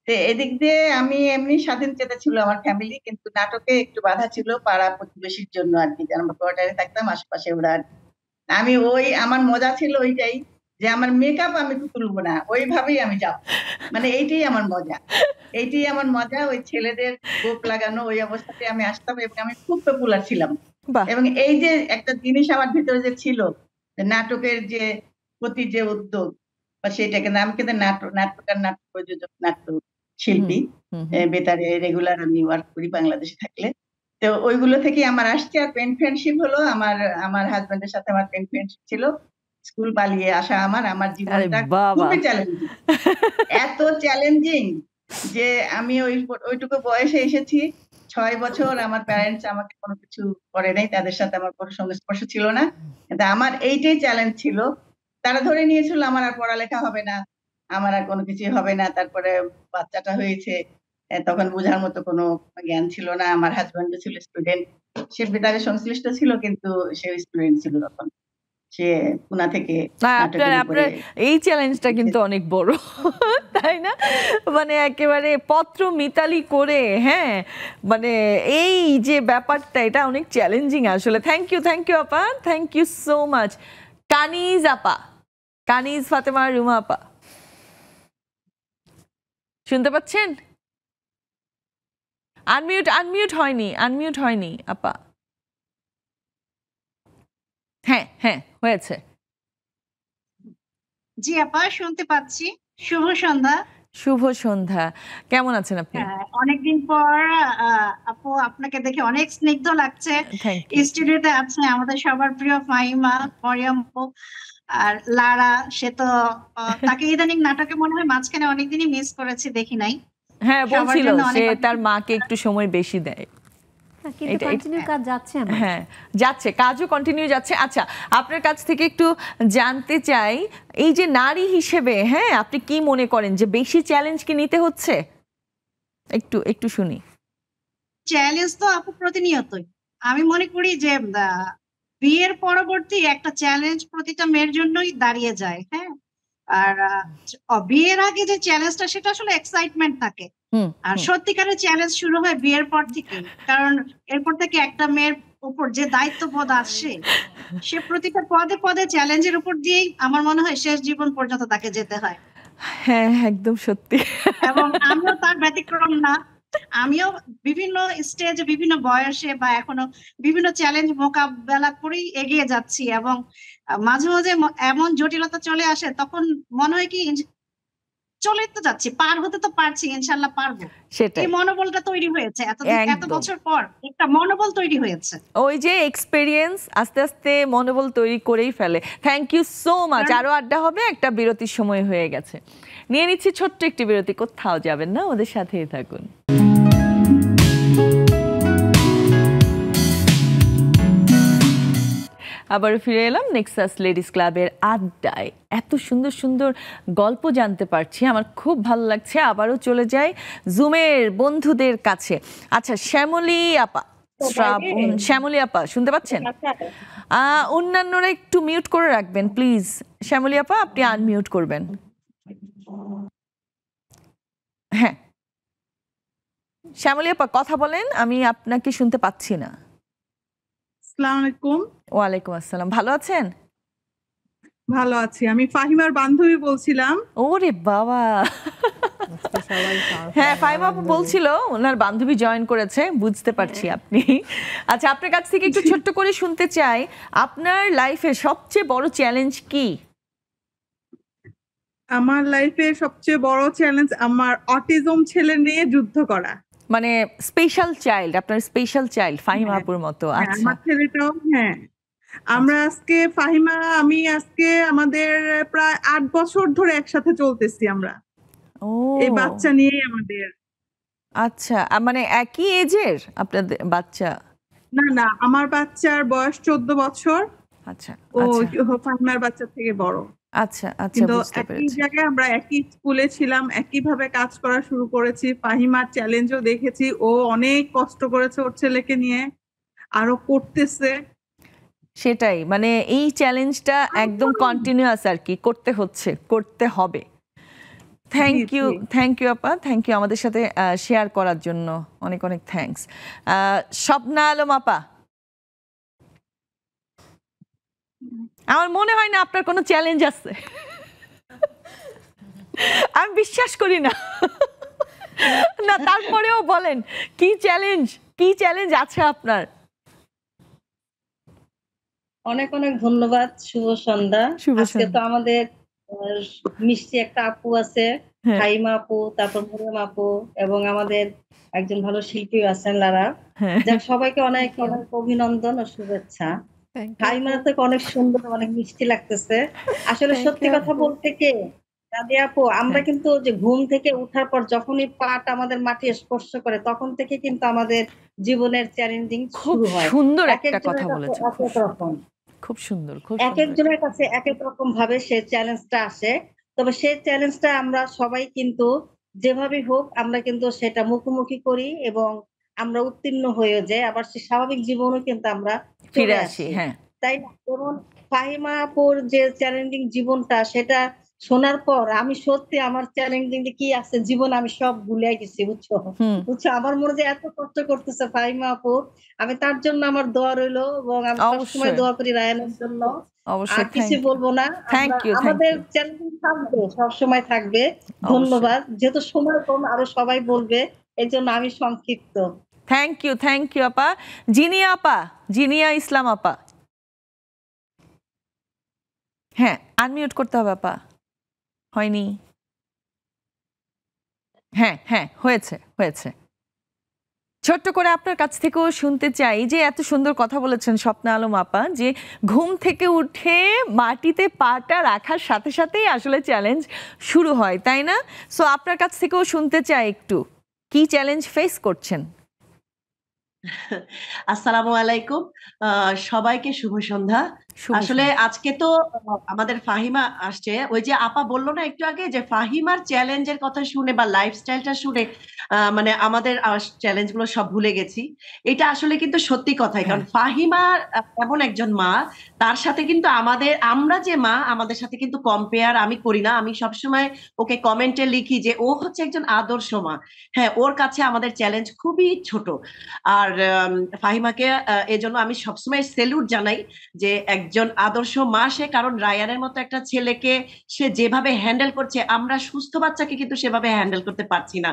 তো এদিক দিয়ে আমি এমনি স্বাধীনচেতা ছিল আমার ফ্যামিলি, কিন্তু নাটকে একটু বাধা ছিল পাড়া প্রতিবেশীর জন্য আর কি, যেন আমরা কোয়ার্টারে থাকতাম, আশেপাশে ওরা আর কি। আমি আমার মজা ছিল ওইটাই যে আমার মেকআপ আমি তুলবো না, ওইভাবেই আমি যাব, মানে এইটাই আমার মজা। ওই ছেলেদের গোপ লাগানো ওই অবস্থাতে আমি আসতাম, এবং আমি খুব পপুলার ছিলাম। বাহ। এবং এই যে একটা জিনিস আমার ভিতরে যে ছিল, নাটকের যে প্রতি যে উদ্যোগ বা সেটাকে, আমি কিন্তু নাট্যকার, নাট্য প্রযোজক, নাট্য শিল্পী, বেতারে রেগুলার আমি ওয়ার্ক করি বাংলাদেশে থাকলে। তো ওইগুলো থেকে আমার আসছে। আর পেন ফ্রেন্ডশিপ হলো আমার হাজবেন্ডের সাথে আমার পেন ফ্রেন্ডশিপ ছিল, স্কুল পালিয়ে আসা আমার জীবনটা খুবই চ্যালেঞ্জিং, এত চ্যালেঞ্জিং যে আমি ওইটুকু বয়সে এসেছি। 6 বছর আমার প্যারেন্টস আমাকে কোনো কিছু করে নাই, তাদের সাথে আমার কোনো সংস্পর্শ ছিল না, কিন্তু আমার এইটাই চ্যালেঞ্জ ছিল। তারা ধরে নিয়েছিল আমার আর পড়ালেখা হবে না, আমার আর কোনো কিছু হবে না। তারপরে বাচ্চাটা হয়েছে, তখন বোঝার মতো কোনো জ্ঞান ছিল না। আমার হাজবেন্ডও ছিল স্টুডেন্ট, সে বেতারে সংশ্লিষ্ট ছিল, কিন্তু সে স্টুডেন্ট ছিল তখন, সে পুনা থেকে আপনার এই চ্যালেঞ্জটা কিন্তু অনেক বড়, তাই না? মানে একেবারে পত্র মিতালি করে, হ্যাঁ, মানে এই যে ব্যাপারটা, এটা অনেক চ্যালেঞ্জিং আসলে। থ্যাংক ইউ আপা, থ্যাংক ইউ সো মাচ। কানিজ ফাতেমা রুমা আপা, শুনতে পাচ্ছেন? আনমিউট হয়নি আপা। হ্যাঁ হ্যাঁ, হয়েছে। জি আপা, শুনতে পাচ্ছি। শুভ সন্ধ্যা। শুভ সন্ধ্যা, কেমন আছেন আপনি? অনেকদিন পর আপু, আপনাকে দেখে অনেক স্নিগ্ধ লাগছে। স্টুডিওতে আছে আমাদের সবার প্রিয় ফাহিমা, মরিয়ম আর লারা। সে তো তাকে ইদানিং নাটকে মনে হয় মাঝখানে অনেকদিনই মিস করেছি, দেখি নাই। হ্যাঁ, বলছিল সে তার মাকে একটু সময় বেশি দেয়। কিন্তু কন্টিনিউ কাজ যাচ্ছে আমার। হ্যাঁ, যাচ্ছে, কাজও কন্টিনিউ যাচ্ছে। আচ্ছা, আপনার কাছ থেকে একটু জানতে চাই, এই যে নারী হিসেবে, হ্যাঁ, আপনি কি মনে করেন যে বেশি চ্যালেঞ্জ কি নিতে হচ্ছে? একটু শুনি। চ্যালেঞ্জ তো আপু প্রতিনিয়তই, আমি মনে করি যে বিয়ের পরবর্তী একটা চ্যালেঞ্জ প্রতিটা মেয়ের জন্যই দাঁড়িয়ে যায়। হ্যাঁ, আর বিয়ের আগে যে চ্যালেঞ্জটা সেটা আসলে এক্সাইটমেন্ট থাকে, আর সত্যিকারের চ্যালেঞ্জ শুরু হয় বিয়ের পর থেকে। কারণ এরপর থেকে একটা মেয়ের উপর যে দায়িত্ববোধ আসে, সে প্রতিটা পদে পদে চ্যালেঞ্জের উপর দিয়েই আমার মনে হয় শেষ জীবন পর্যন্ত তাকে যেতে হয়। হ্যাঁ, একদম সত্যি। এবং আমিও তার ব্যতিক্রম না। আমিও বিভিন্ন স্টেজে, বিভিন্ন বয়সে বা এখনো বিভিন্ন চ্যালেঞ্জ মোকাবেলা করেই এগিয়ে যাচ্ছি, এবং মাঝে মাঝে এমন জটিলতা চলে আসে, তখন মনে হয় কি চলে তো যাচ্ছি, পার হতে তো পারছি, ইনশাল্লাহ পারবো। এই মনোবলটা তৈরি হয়েছে এত বছর পর, একটা মনোবল তৈরি হয়েছে। ওই যে এক্সপেরিয়েন্স আস্তে আস্তে মনোবল তৈরি করেই ফেলে। Thank you so much. আরো আড্ডা হবে, একটা বিরতির সময় হয়ে গেছে, নিয়ে নিচ্ছি ছোট্ট একটি বিরতি। কোথাও যাবেন না, ওদের সাথেই থাকুন। আবার ফিরে এলাম নেক্সাস লেডিস ক্লাবের আড্ডায়। এত সুন্দর সুন্দর গল্প জানতে পারছি, আমার খুব ভালো লাগছে। আবারও চলে যাই জুমের বন্ধুদের কাছে। আচ্ছা, শ্যামলী আপা, শ্যামলী আপা শুনতে পাচ্ছেন? অন্যান্যরা একটু মিউট করে রাখবেন প্লিজ। শ্যামলী আপা, আপনি আনমিউট করবেন। হ্যাঁ, শ্যামলী আপা কথা বলেন, আমি আপনাকে শুনতে পাচ্ছি না। আসসালামু আলাইকুম। ওয়ালাইকুম আসসালাম। ভালো আছেন? ভালো আছি। আমি ফাহিমার বান্ধবী বলছিলাম। ওরে বাবা, হ্যাঁ ফাহিমা আপু বলছিল ওনার বান্ধবী জয়েন করেছে, বুঝতে পারছি আপনি। আচ্ছা, আপনার কাছ থেকে একটু ছোট্ট করে শুনতে চাই, আপনার লাইফে সবচেয়ে বড় চ্যালেঞ্জ কি? আমার লাইফে সবচেয়ে বড় চ্যালেঞ্জ আমার অটিজম ছেলে নিয়ে যুদ্ধ করা। মানে স্পেশাল চাইল্ড, আপনার স্পেশাল চাইল্ড ফাহিমা আপুর মতো। আচ্ছা, আমার ছেলেটাও, হ্যাঁ আমরা আজকে ফাহিমা আমি আজকে আমাদের প্রায় 8 বছর ধরে একসাথে চলতেছি আমরা। ও, এই বাচ্চা নিয়ে আমাদের। আচ্ছা, মানে একই এজের আপনাদের বাচ্চা? না না, আমার বাচ্চার বয়স 14 বছর। আচ্ছা, ও ফাহিমার বাচ্চা থেকে বড়। আচ্ছা আচ্ছা, কিন্তু বুঝতে একই পেরেছি। জায়গায় আমরা একই স্কুলে ছিলাম, একইভাবে কাজ করা শুরু করেছি। ফাহিমার চ্যালেঞ্জও দেখেছি, ও অনেক কষ্ট করেছে ওর ছেলেকে নিয়ে, আরো করতেছে। সেটাই, মানে এই চ্যালেঞ্জটা একদম কন্টিনিউয়াস আর কি, করতে হচ্ছে, করতে হবে। থ্যাংক ইউ, থ্যাংক ইউ আপা, থ্যাংক ইউ আমাদের সাথে শেয়ার করার জন্য, অনেক অনেক থ্যাঙ্কস। স্বপ্না আলম আপা, আমার মনে হয় না আপনার কোনো চ্যালেঞ্জ আছে, আমি বিশ্বাস করি না। না তারপরেও বলেন কি চ্যালেঞ্জ, কি চ্যালেঞ্জ আছে আপনার? অনেক অনেক ধন্যবাদ, শুভ সন্ধ্যা। আজকে তো আমাদের মিষ্টি একটা আপু আছে, হাইমা আপু, তারপর মরিয়ম আপু, এবং আমাদের একজন ভালো শিল্পী আছেন লারা। যাক, সবাইকে অনেক অনেক অভিনন্দন ও শুভেচ্ছা। হাইমা তো অনেক সুন্দর, অনেক মিষ্টি লাগতেছে। আসলে সত্যি কথা বলতে কি দাদি আপু, আমরা কিন্তু যে ঘুম থেকে ওঠার পর যখনই পাটা আমাদের মাটি স্পর্শ করে, তখন থেকে কিন্তু আমাদের জীবনের চ্যালেঞ্জিং শুরু হয়। সুন্দর একটা কথা বলেছেন, খুব সুন্দর। এক একজনের কাছে এক এক রকম ভাবে সেই চ্যালেঞ্জটা আসে, তবে সেই চ্যালেঞ্জটা আমরা সবাই কিন্তু যেভাবে হোক আমরা কিন্তু সেটা মুখোমুখি করি এবং আমরা উত্তীর্ণ হয়ে যাই, আবার সে স্বাভাবিক জীবনও কিন্তু আমরা ফিরে আসি। তাই যেমন ফাহিমা আপুর যে চ্যালেঞ্জিং জীবনটা, সেটা শোনার পর আমি সত্যি আমার চ্যালেঞ্জিং কি আছে জীবন আমি সব ভুলে গেছি, বুঝছো? আমার মনে যে এত কষ্ট করতেছে ফাহিমা আপু, আমি তার জন্য আমার দোয়া রইলো, এবং আমি সবসময় দোয়া করি রায়ানের জন্য। আর কিছু বলবো না, আমাদের চ্যালেঞ্জিং থাকবে, সবসময় থাকবে। ধন্যবাদ, যেহেতু সময় কম, আরো সবাই বলবে, এই জন্য আমি সংক্ষিপ্ত। থ্যাংক ইউ আপা। জিনিয়া আপা, জিনিয়া ইসলাম আপা, হ্যাঁ আনমিউট করতে হবে আপা। হয়নি? হ্যাঁ হ্যাঁ, হয়েছে হয়েছে। ছোট্ট করে আপনার কাছ থেকেও শুনতে চাই যে এত সুন্দর কথা বলেছেন স্বপ্না আলম আপা, যে ঘুম থেকে উঠে মাটিতে পাটা রাখার সাথে সাথেই আসলে চ্যালেঞ্জ শুরু হয়, তাই না? সো আপনার কাছ থেকেও শুনতে চাই একটু, কি চ্যালেঞ্জ ফেস করছেন? আসসালামু আলাইকুম, সবাইকে শুভ সন্ধ্যা। আসলে আজকে তো আমাদের ফাহিমা আসছে, ওই যে আপা বললো না একটু আগে যে ফাহিমার চ্যালেঞ্জের কথা শুনে বা লাইফস্টাইলটা শুনে মানে আমাদের চ্যালেঞ্জ গুলো সব ভুলে গেছি। এটা আসলে কিন্তু সত্যি কথাই, কারণ ফাহিমা এমন একজন মা, তার সাথে কিন্তু আমরা যে মা আমাদের সাথে কিন্তু কম্পেয়ার আমি করি না। আমি সবসময় ওকে কমেন্টে লিখি যে ও হচ্ছে একজন আদর্শ মা। হ্যাঁ, ওর কাছে আমাদের চ্যালেঞ্জ খুবই ছোট। আর ফাহিমাকে এজন্য আমি সবসময় সেলুট জানাই যে একজন আদর্শ মা সে, কারণ রায়ানের মতো একটা ছেলেকে সে যেভাবে হ্যান্ডেল করছে, আমরা সুস্থ বাচ্চাকে কিন্তু সেভাবে হ্যান্ডেল করতে পারছি না।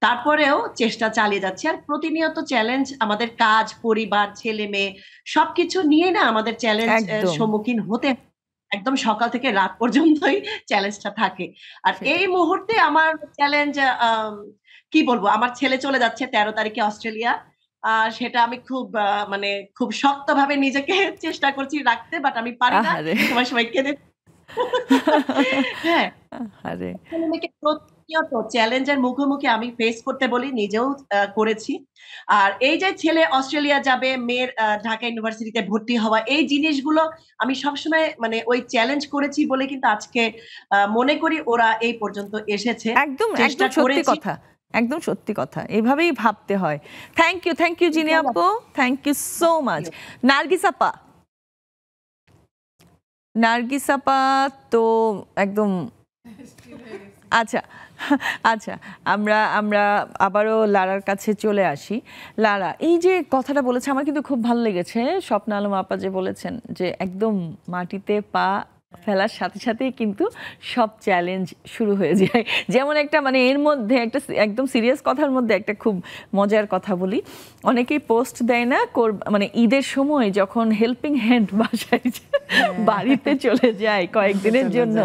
তারপরেও চেষ্টা চালিয়ে যাচ্ছে। আর প্রতিনিয়ত চ্যালেঞ্জ, আমাদের কাজ, পরিবার, ছেলে মেয়ে সবকিছু নিয়ে না আমাদের চ্যালেঞ্জ সম্মুখীন হতে একদম সকাল থেকে রাত পর্যন্তই চ্যালেঞ্জটা থাকে। আর এই মুহূর্তে আমার চ্যালেঞ্জ কি বলবো, আমার ছেলে চলে যাচ্ছে 13 তারিখে অস্ট্রেলিয়া। সেটা আমি মানে খুব শক্তভাবে নিজেকে চেষ্টা করছি রাখতে, বাট আমি পারি না, সময় সময় কেঁদে। হ্যাঁ, প্রতিনিয়ত চ্যালেঞ্জের মুখোমুখি আমি ফেস করতে বলি, নিজেও করেছি। আর এই যে ছেলে অস্ট্রেলিয়া যাবে, মেয়ের ঢাকা ইউনিভার্সিটিতে ভর্তি হওয়া, এই জিনিসগুলো আমি সবসময় মানে ওই চ্যালেঞ্জ করেছি বলে কিন্তু আজকে মনে করি ওরা এই পর্যন্ত এসেছে। একদম সত্যি কথা, একদম সত্যি কথা, এভাবেই ভাবতে হয়। থ্যাংক ইউ জিনি আপু, thank you so much. Nargis আপা তো একদম আচ্ছা আমরা আবারও লারার কাছে চলে আসি। লারা, এই যে কথাটা বলেছে আমার কিন্তু খুব ভালো লেগেছে, স্বপ্ন আলম আপা যে বলেছেন যে একদম মাটিতে পা ফেলার সাথে সাথেই কিন্তু সব চ্যালেঞ্জ শুরু হয়ে যায়। যেমন একটা মানে এর মধ্যে একটা একদম সিরিয়াস কথার মধ্যে একটা খুব মজার কথা বলি, অনেকেই পোস্ট দেয় না মানে ঈদের সময় যখন হেল্পিং হ্যান্ড বাসায় বাড়িতে চলে যায় কয়েকদিনের জন্য,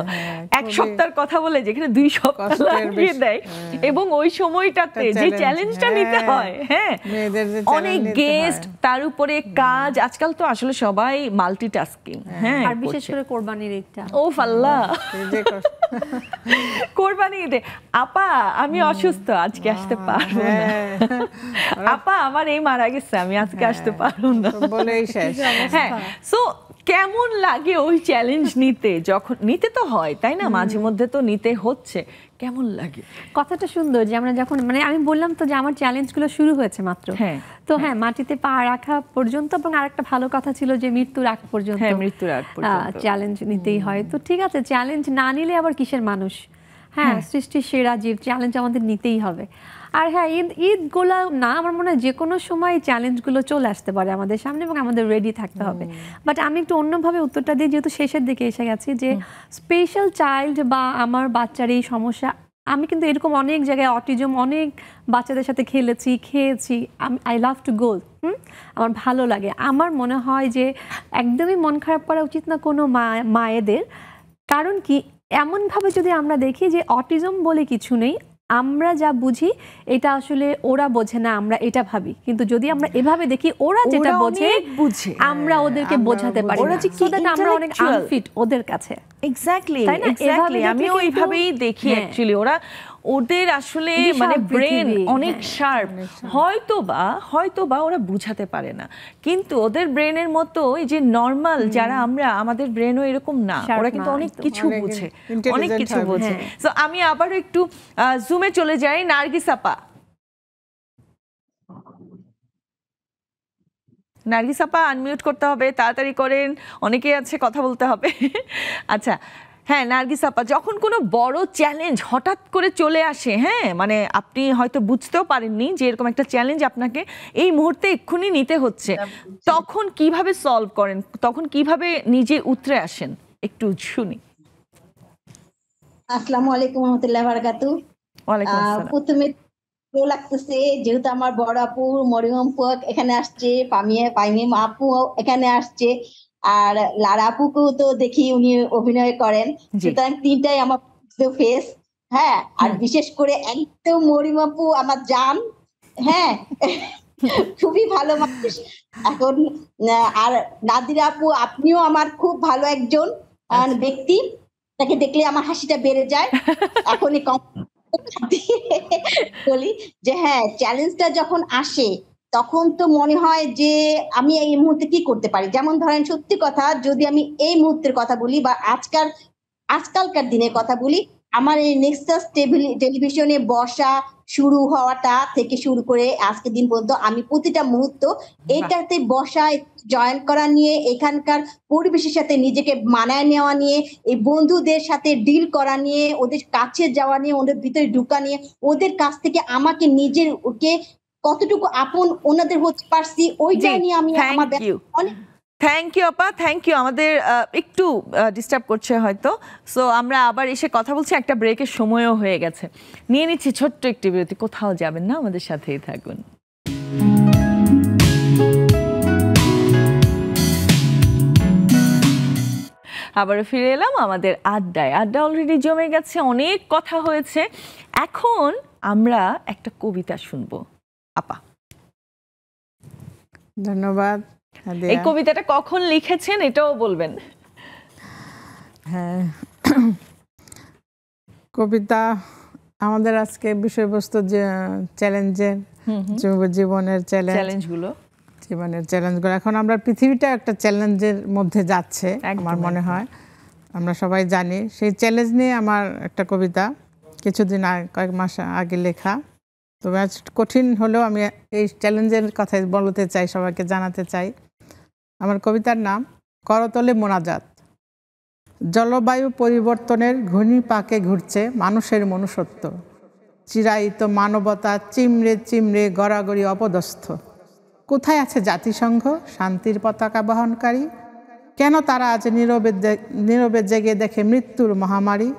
এক সপ্তাহের কথা বলে যেখানে 2 সপ্তাহ লাগিয়ে দেয়, এবং ওই সময়টাতে যে চ্যালেঞ্জটা নিতে হয়, হ্যাঁ অনেক গেস্ট, তার উপরে কাজ, আজকাল তো আসলে সবাই মাল্টিটাস্কিং। হ্যাঁ, আর বিশেষ করে কোরবানির ঈদটা, ও আল্লাহ, কোরবানি ঈদে আপা আমি অসুস্থ, আজকে আসতে পারবো না, আপা আমার এই মারা গেছে, আমি আজকে আসতে পারবো না বলেই শেষ। হ্যাঁ, সো কেমন লাগে ওই চ্যালেঞ্জ নিতে? যখন নিতে তো হয়, তাই না, মাঝে মধ্যে তো নিতে হচ্ছে, কেমন লাগে? কথাটা সুন্দর যে আমরা যখন মানে আমি বললাম তো যে আমার চ্যালেঞ্জগুলো শুরু হয়েছে মাত্র, তো হ্যাঁ মাটিতে পা রাখা পর্যন্ত, এবং আরেকটা ভালো কথা ছিল যে মৃত্যুর আগ পর্যন্ত চ্যালেঞ্জ নিতেই হয়। তো ঠিক আছে, চ্যালেঞ্জ না নিলে আবার কিসের মানুষ? হ্যাঁ, সৃষ্টির সেরা জীব, চ্যালেঞ্জ আমাদের নিতেই হবে। আর হ্যাঁ, ঈদগুলো না, আমার মনে হয় যে কোনো সময় চ্যালেঞ্জগুলো চলে আসতে পারে আমাদের সামনে, এবং আমাদের রেডি থাকতে হবে। বাট আমি একটু অন্যভাবে উত্তরটা দিই, যেহেতু শেষের দিকে এসে গেছি, যে স্পেশাল চাইল্ড বা আমার বাচ্চার এই সমস্যা, আমি কিন্তু এরকম অনেক জায়গায় অটিজম, অনেক বাচ্চাদের সাথে খেলেছি, খেয়েছি, আই লাভ টু গো, আমার ভালো লাগে। আমার মনে হয় যে একদমই মন খারাপ করা উচিত না কোনো মায়েদের, কারণ কি এমনভাবে যদি আমরা দেখি যে অটিজম বলে কিছু নেই, আমরা যা বুঝি এটা আসলে ওরা বোঝে না, আমরা এটা ভাবি, কিন্তু যদি আমরা এভাবে দেখি ওরা যেটা বোঝে আমরা ওদেরকে বোঝাতে পারি, আমরা অনেক আনফিট ওদের কাছে। এক্স্যাক্টলি, আমি ওইভাবেই দেখি অ্যাকচুয়ালি, ওদের আসলে মানে ব্রেন অনেক শার্প, হয়তোবা ওরা বুঝাতে পারে না, কিন্তু ওদের ব্রেনের মতো এই যে নর্মাল যারা আমরা, আমাদের ব্রেনও এরকম না, ওরা কিন্তু অনেক কিছু বুঝে, অনেক কিছু বোঝে। তো আমি আবারও একটু জুমে চলে যাই। নার্গিস আপা আনমিউট করতে হবে, তাড়াতাড়ি করেন, অনেকেই আছে, কথা বলতে হবে। আচ্ছা, হ্যাঁ নার্গিস আপা, যখন কোনো বড় চ্যালেঞ্জ হঠাৎ করে চলে আসে, হ্যাঁ মানে আপনি হয়তো বুঝতেও পারেননি যে এরকম একটা চ্যালেঞ্জ আপনাকে এই মুহূর্তে এক্ষুনি নিতে হচ্ছে, তখন কিভাবে সলভ করেন, তখন কিভাবে নিজে উতরে আসেন, একটু শুনি। আসসালামু আলাইকুম ওয়া রাহমাতুল্লাহি ওয়া বারাকাতুহু। ওয়ালাইকুম আসসালাম। প্রথমে ভালো লাগতেছে যেহেতু আমার বড় আপু মরিয়ম আপু এখানে আসছে, পামিয়া আপু এখানে আসছে, আর লারা আপুকেও তো দেখি উনি অভিনয় করেন, সুতরাং তিনটাই আমার ফেস। হ্যাঁ, আর বিশেষ করে একদম মরিয়ম আপু আমার জান, হ্যাঁ খুবই ভালো মানুষ এখন। আর নাদিরা আপু, আপনিও আমার খুব ভালো একজন ব্যক্তি, তাকে দেখলে আমার হাসিটা বেড়ে যায়। এখনই বলি যে হ্যাঁ, চ্যালেঞ্জটা যখন আসে তখন তো মনে হয় যে আমি এই মুহূর্তে কি করতে পারি। যেমন ধরেন সত্যি কথা যদি আমি এই মুহূর্তের কথা বলি বা আজকালকার দিনের কথা বলি, আমার এই নেক্সাস টেলিভিশনে বসা শুরু হওয়াটা থেকে শুরু করে আজকের দিন পর্যন্ত আমি প্রতিটা মুহূর্ত এটাতে বসা, জয়েন করা নিয়ে, এখানকার পরিবেশের সাথে নিজেকে মানায় নেওয়া নিয়ে, এই বন্ধুদের সাথে ডিল করা নিয়ে, ওদের কাছে যাওয়া নিয়ে, ওদের ভিতরে ঢুকা নিয়ে, ওদের কাছ থেকে আমাকে নিজের ওকে কতটুকু আপন ওনাদের হতে পারছি ওইটা নিয়ে আমি আমার অনেক থ্যাংক ইউ আপা, থ্যাংক ইউ। আমাদের একটু ডিস্টার্ব করছে হয়তো, সো আমরা আবার এসে কথা বলছি, একটা ব্রেকের সময়ও হয়ে গেছে। নিয়ে নিচ্ছি ছোট্ট একটি বিরতি, কোথাও যাবেন না, আমাদের সাথেই থাকুন। আবারও ফিরে এলাম আমাদের আড্ডায়। আড্ডা অলরেডি জমে গেছে, অনেক কথা হয়েছে। এখন আমরা একটা কবিতা শুনবো। আপা ধন্যবাদ। এই কবিতাটা কখন লিখেছেন এটাও বলবেন। হ্যাঁ, কবিতা আমাদের আজকে বিষয়বস্তু যে চ্যালেঞ্জের, জীবনের চ্যালেঞ্জগুলো, এখন আমরা পৃথিবীটা একটা চ্যালেঞ্জের মধ্যে যাচ্ছে আমার মনে হয়, আমরা সবাই জানি। সেই চ্যালেঞ্জ নিয়ে আমার একটা কবিতা কিছুদিন কয়েক মাস আগে লেখা। তবে আজ কঠিন হলেও আমি এই চ্যালেঞ্জের কথাই বলতে চাই, সবাইকে জানাতে চাই। আমার কবিতার নাম করতলে মোনাজাত। জলবায়ু পরিবর্তনের ঘূর্ণি পাকে ঘুরছে মানুষের মনুষ্যত্ব, চিরায়িত মানবতা চিমড়ে চিমড়ে গড়াগড়ি অপদস্থ। কোথায় আছে জাতিসংঘ শান্তির পতাকা বহনকারী? কেন তারা আজ নীরবে জেগে দেখে মৃত্যুর মহামারী?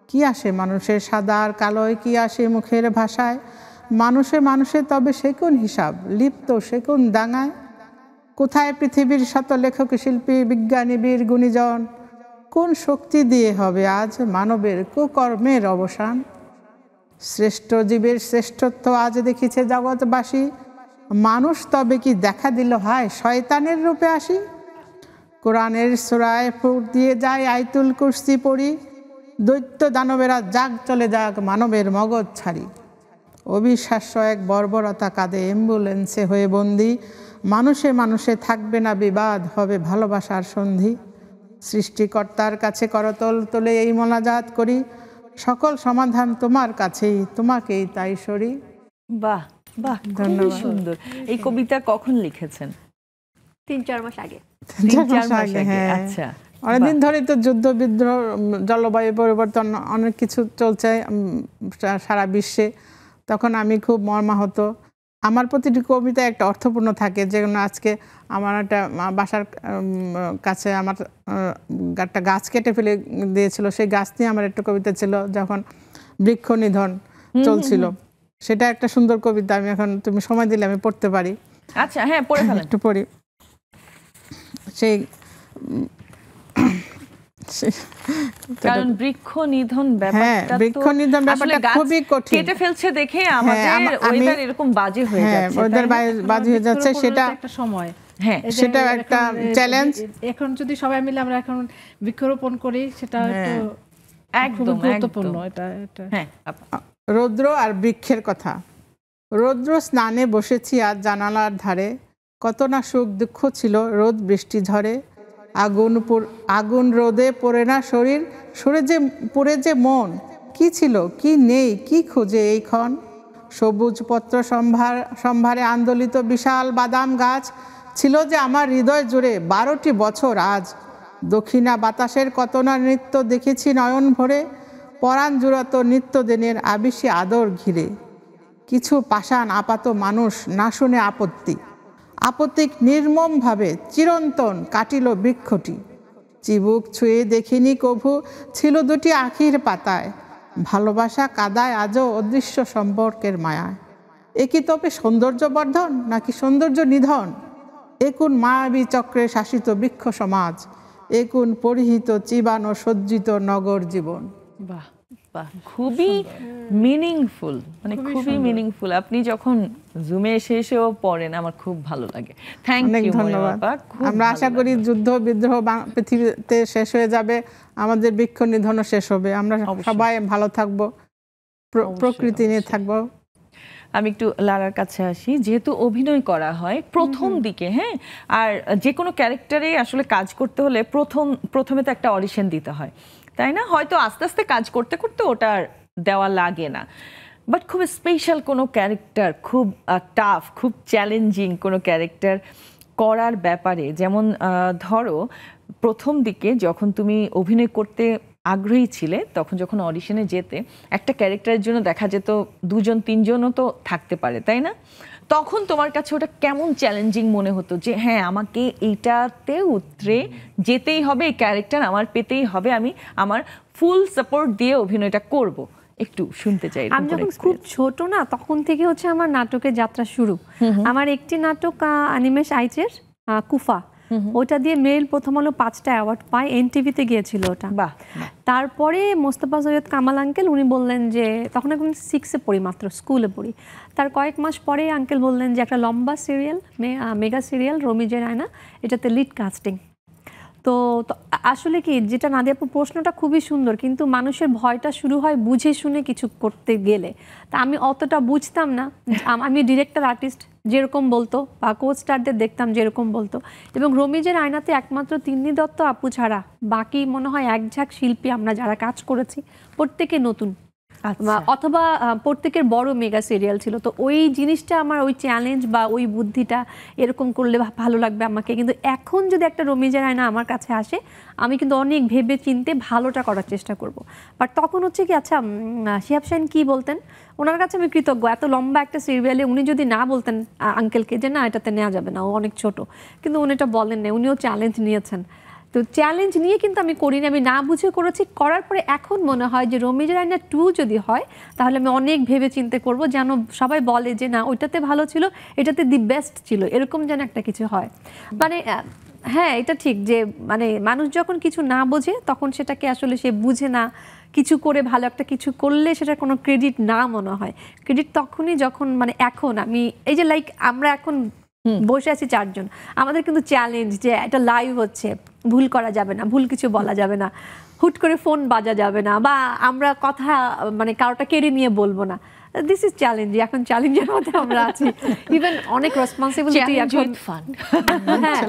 কি আসে মানুষের সাদা আর কালোয়, কি আসে মুখের ভাষায়? মানুষে তবে সে কোন হিসাব লিপ্ত সে কোন দাঙ্গায়? কোথায় পৃথিবীর শত লেখক শিল্পী বিজ্ঞানী বীর গুণীজন? কোন শক্তি দিয়ে হবে আজ মানবের কুকর্মের অবসান? শ্রেষ্ঠ জীবের শ্রেষ্ঠত্ব আজ দেখিছে জগৎবাসী, মানুষ তবে কি দেখা দিল হায় শয়তানের রূপে আসি? কোরআনের সূরায় ফুট দিয়ে যায় আয়াতুল কুরসি পড়ি, দৈত্য দানবেরা যাক চলে যাক মানবের মগজ ছাড়ি। অবিশ্বাস্য এক বর্বরতা কাঁদে অ্যাম্বুলেন্সে হয়ে বন্দি, মানুষে থাকবে না বিবাদ, হবে ভালোবাসার সন্ধি। সৃষ্টিকর্তার কাছে করতল তোলে এই মোনাজাত করি, সকল সমাধান তোমার কাছেই, তোমাকেই তাই সরি। বাহ বাহ, খুবই সুন্দর। এই কবিতা কখন লিখেছেন? 3-4 মাস আগে। 3-4 মাস আগে, হ্যাঁ। আচ্ছা, অনেকদিন ধরে তো যুদ্ধ বিদ্রোহ, জলবায়ু পরিবর্তন, অনেক কিছু চলছে সারা বিশ্বে। তখন আমি খুব মর্মাহত। আমার প্রতিটি কবিতা একটা অর্থপূর্ণ থাকে। যেমন আজকে আমার একটা বাসার কাছে আমার একটা গাছ কেটে ফেলে দিয়েছিল, সেই গাছ নিয়ে আমার একটা কবিতা ছিল যখন বৃক্ষ নিধন চলছিল। সেটা একটা সুন্দর কবিতা। আমি এখন তুমি সময় দিলে আমি পড়তে পারি। আচ্ছা, হ্যাঁ, পড়ে ফেলেন। একটু পড়ি। সেই কারণ বৃক্ষ নিধন ব্যাপারটা খুবই কঠিন। কেটে ফেলছে দেখে আমাদের ওয়েদার এরকম বাজে হয়ে যাচ্ছে, ওয়েদার বাজে হয়ে যাচ্ছে। সেটা একটা সময়, হ্যাঁ, সেটা একটা চ্যালেঞ্জ। এখন যদি সবাই মিলে আমরা এখন বৃক্ষরোপণ করি, সেটা একদম গুরুত্বপূর্ণ। এটা হ্যাঁ। রৌদ্র আর বৃক্ষের কথা। রৌদ্র স্নানে বসেছি আজ জানালার ধারে, কত না সুখ দুঃখ ছিল রোদ বৃষ্টি ঝরে। আগুন রোদে পড়ে না শরীর, পড়ে যে মন, কি ছিল কি নেই কি খুঁজে এই ক্ষণ। সবুজ পত্র সম্ভারে আন্দোলিত বিশাল বাদাম গাছ, ছিল যে আমার হৃদয় জুড়ে 12টি বছর আজ। দক্ষিণা বাতাসের কত না নৃত্য দেখেছি নয়ন ভরে, পরাণ জুড়াতো নিত্যদিনের আবিষী আদর ঘিরে। কিছু পাষাণ আপাত মানুষ না শুনে আপত্তিক নির্মমভাবে চিরন্তন কাটিল বৃক্ষটি। চিবুক ছুঁয়ে দেখিনি কভু, ছিল দুটি আখির পাতায়, ভালোবাসা কাদায় আজও অদৃশ্য সম্পর্কের মায়ায়। এ কি তবে সৌন্দর্য বর্ধন নাকি সৌন্দর্য নিধন? একুন মায়াবী চক্রে শাসিত বৃক্ষ সমাজ, একুন পরিহিত চিবানো সজ্জিত নগর জীবন। বাহ বাহ, খুবই মিনিংফুল, মানে খুবই মিনিংফুল। আপনি যখন জুমে এসেও পড়েন আমার খুব ভালো লাগে। থ্যাংক ইউ, ধন্যবাদ। আমরা আশা করি যুদ্ধ বিদ্রোহ পৃথিবীতে শেষ হয়ে যাবে, আমাদের বৃক্ষ নিধনও শেষ হবে, আমরা সবাই ভালো থাকবো, প্রকৃতি নিয়ে থাকবো। আমি একটু লারার কাছে আসি। যেহেতু অভিনয় করা হয় প্রথম দিকে, হ্যাঁ, আর যে কোনো ক্যারেক্টারে আসলে কাজ করতে হলে প্রথমে তো একটা অডিশন দিতে হয়, তাই না? হয়তো আস্তে আস্তে কাজ করতে করতে ওটা দেওয়া লাগে না, বাট খুব স্পেশাল কোনো ক্যারেক্টার, খুব টাফ, খুব চ্যালেঞ্জিং কোনো ক্যারেক্টার করার ব্যাপারে, যেমন ধরো প্রথম দিকে যখন তুমি অভিনয় করতে আগ্রহী ছিলে, তখন যখন অডিশনে যেতে একটা ক্যারেক্টারের জন্য দেখা যেত 2-3 জনও তো থাকতে পারে, তাই না? তখন তোমার কাছে ওটা কেমন চ্যালেঞ্জিং মনে হতো যে হ্যাঁ আমাকে এইটাতে উতরে যেতেই হবে, এই ক্যারেক্টার আমার পেতেই হবে, আমি আমার ফুল সাপোর্ট দিয়ে অভিনয়টা করব? একটু শুনতে চাই। আমি যখন খুব ছোট না তখন থেকে হচ্ছে আমার নাটকের যাত্রা শুরু। আমার একটি নাটক অনিমেষ আইচের কুফা, ওটা দিয়ে মেরিল প্রথম আলো 5টা অ্যাওয়ার্ড পায়, এনটিভিতে গিয়েছিল ওটা। তারপরে মোস্তফা সৈয়দ কামাল আঙ্কেল উনি বললেন যে, তখন এখন 6-এ পড়ি, মাত্র স্কুলে পড়ি, তার কয়েক মাস পরে আঙ্কেল বললেন যে একটা লম্বা সিরিয়াল, মেগা সিরিয়াল রমিজের আয়না, এটাতে লিড কাস্টিং। তো আসলে কি, যেটা নাদিয়া আপু প্রশ্নটা খুবই সুন্দর, কিন্তু মানুষের ভয়টা শুরু হয় বুঝে শুনে কিছু করতে গেলে। তা আমি অতটা বুঝতাম না, আমি ডিরেক্টর আর্টিস্ট যেরকম বলতো বা কোচ স্টারদের দেখতাম যেরকম বলতো, এবং রমিজের আয়নাতে একমাত্র তিন্নি দত্ত আপু ছাড়া বাকি মনে হয় একঝাঁক শিল্পী আমরা যারা কাজ করেছি প্রত্যেকে নতুন, অথবা প্রত্যেকের বড় মেগা সিরিয়াল ছিল। তো ওই জিনিসটা আমার, ওই চ্যালেঞ্জ বা ওই বুদ্ধিটা, এরকম করলে ভালো লাগবে আমাকে। কিন্তু এখন যদি একটা রমিজের আয়না আমার কাছে আসে, আমি কিন্তু অনেক ভেবে চিনতে ভালোটা করার চেষ্টা করব। বাট তখন হচ্ছে কি, আচ্ছা শিহাব শাহীন কী বলতেন, ওনার কাছে আমি কৃতজ্ঞ। এত লম্বা একটা সিরিয়ালে উনি যদি না বলতেন আঙ্কেলকে যে না এটাতে নেওয়া যাবে না, ও অনেক ছোট, কিন্তু উনি এটা বলেন না, উনিও চ্যালেঞ্জ নিয়েছেন। তো চ্যালেঞ্জ নিয়ে কিন্তু আমি করিনি, আমি না বুঝে করেছি। করার পরে এখন মনে হয় যে রমিজের আয়না 2 যদি হয় তাহলে আমি অনেক ভেবে চিন্তে করবো, যেন সবাই বলে যে না ওইটাতে ভালো ছিল, এটাতে দি বেস্ট ছিল, এরকম যেন একটা কিছু হয়। মানে হ্যাঁ, এটা ঠিক যে মানে মানুষ যখন কিছু না বোঝে তখন সেটাকে আসলে সে বুঝে না, কিছু করে ভালো একটা কিছু করলে সেটা কোনো ক্রেডিট না মনে হয়। ক্রেডিট তখনই যখন মানে এখন আমি এই যে লাইক আমরা এখন বসে আছি 4 জন, আমাদের কিন্তু চ্যালেঞ্জ যে এটা লাইভ হচ্ছে, ভুল করা যাবে না, ভুল কিছু বলা যাবে না, হুট করে ফোন বাজা যাবে না, বা আমরা কথা মানে কারোটা কেড়ে নিয়ে বলবো না। This is challenge. এখন চ্যালেঞ্জের মধ্যে আমরা আছি, ইভেন অনেক রেসপন্সিবিলিটি এখন। হ্যাঁ,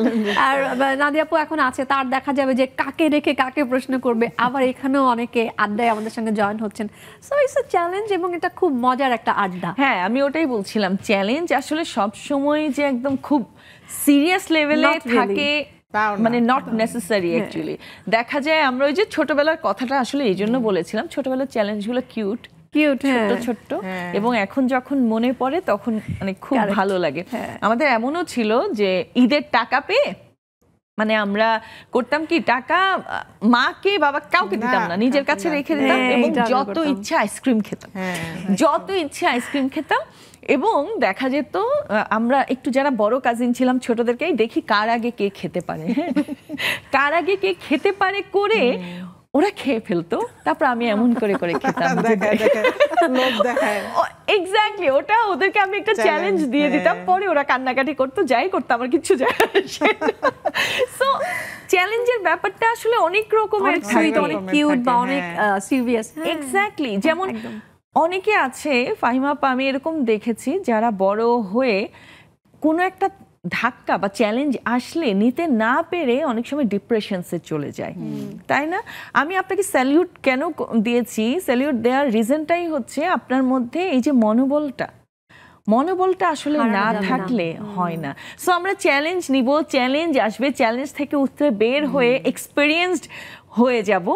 আর নাদিয়া আপু এখন আছে, তার দেখা যাবে যে কাকে রেখে কাকে প্রশ্ন করবে। আবার এখানেও অনেকে আড্ডায় আমাদের সঙ্গে জয়েন হচ্ছেন। সো ইটস আ চ্যালেঞ্জ, এবং এটা খুব মজার একটা আড্ডা। হ্যাঁ, আমি ওটাই বলছিলাম, চ্যালেঞ্জ আসলে সব সময় যে একদম খুব সিরিয়াস লেভেলে থাকে মানে নট নেসেসারি অ্যাকচুয়ালি। দেখা যায় আমরা ওই যে ছোটবেলার কথাটা আসলে এই জন্য বলেছিলাম, ছোটবেলার চ্যালেঞ্জগুলো কিউট, ছোট্ট ছোট্ট, এবং এখন যখন মনে পড়ে তখন মানে খুব ভালো লাগে। আমাদের এমনও ছিল যে ঈদের টাকা পেয়ে মানে আমরা করতাম কি, টাকা মাকে বাবা কাউকে দিতাম না, নিজের কাছে রেখে দিতাম, এবং যত ইচ্ছা আইসক্রিম খেতাম, যত ইচ্ছা আইসক্রিম খেতাম। এবং দেখা যেত আমরা একটু যারা বড় কাজিন ছিলাম ছোটদেরকেই দেখি কার আগে কে খেতে পারে, কার আগে কে খেতে পারে করে ওরা খেয়ে ফেলতো, তারপর আমি এমন করে করে খেতাম। এক্স্যাক্টলি, ওটা ওদেরকে আমি একটা চ্যালেঞ্জ দিয়ে দিতাম, পরে ওরা কান্নাকাটি করতো, যাই করতো আমার কিছু যায় আসে না। সো চ্যালেঞ্জের ব্যাপারটা আসলে অনেক রকমের, অনেক কিউট বা অনেক সিরিয়াস। এক্স্যাক্টলি, যেমন অনেকে আছে ফাহিমা আপা, আমি এরকম দেখেছি যারা বড় হয়ে কোনো একটা ধাক্কা বা চ্যালেঞ্জ আসলে নিতে না পেরে অনেক সময় ডিপ্রেশনসে চলে যায়, তাই না? আমি আপনাকে স্যালিউট কেন দিয়েছি, স্যালিউট দেওয়ার রিজনটাই হচ্ছে আপনার মধ্যে এই যে মনোবলটা আসলে না থাকলে হয় না। সো আমরা চ্যালেঞ্জ নিব, চ্যালেঞ্জ আসবে, চ্যালেঞ্জ থেকে উঠতে বের হয়ে এক্সপেরিয়েন্সড হয়ে যাব,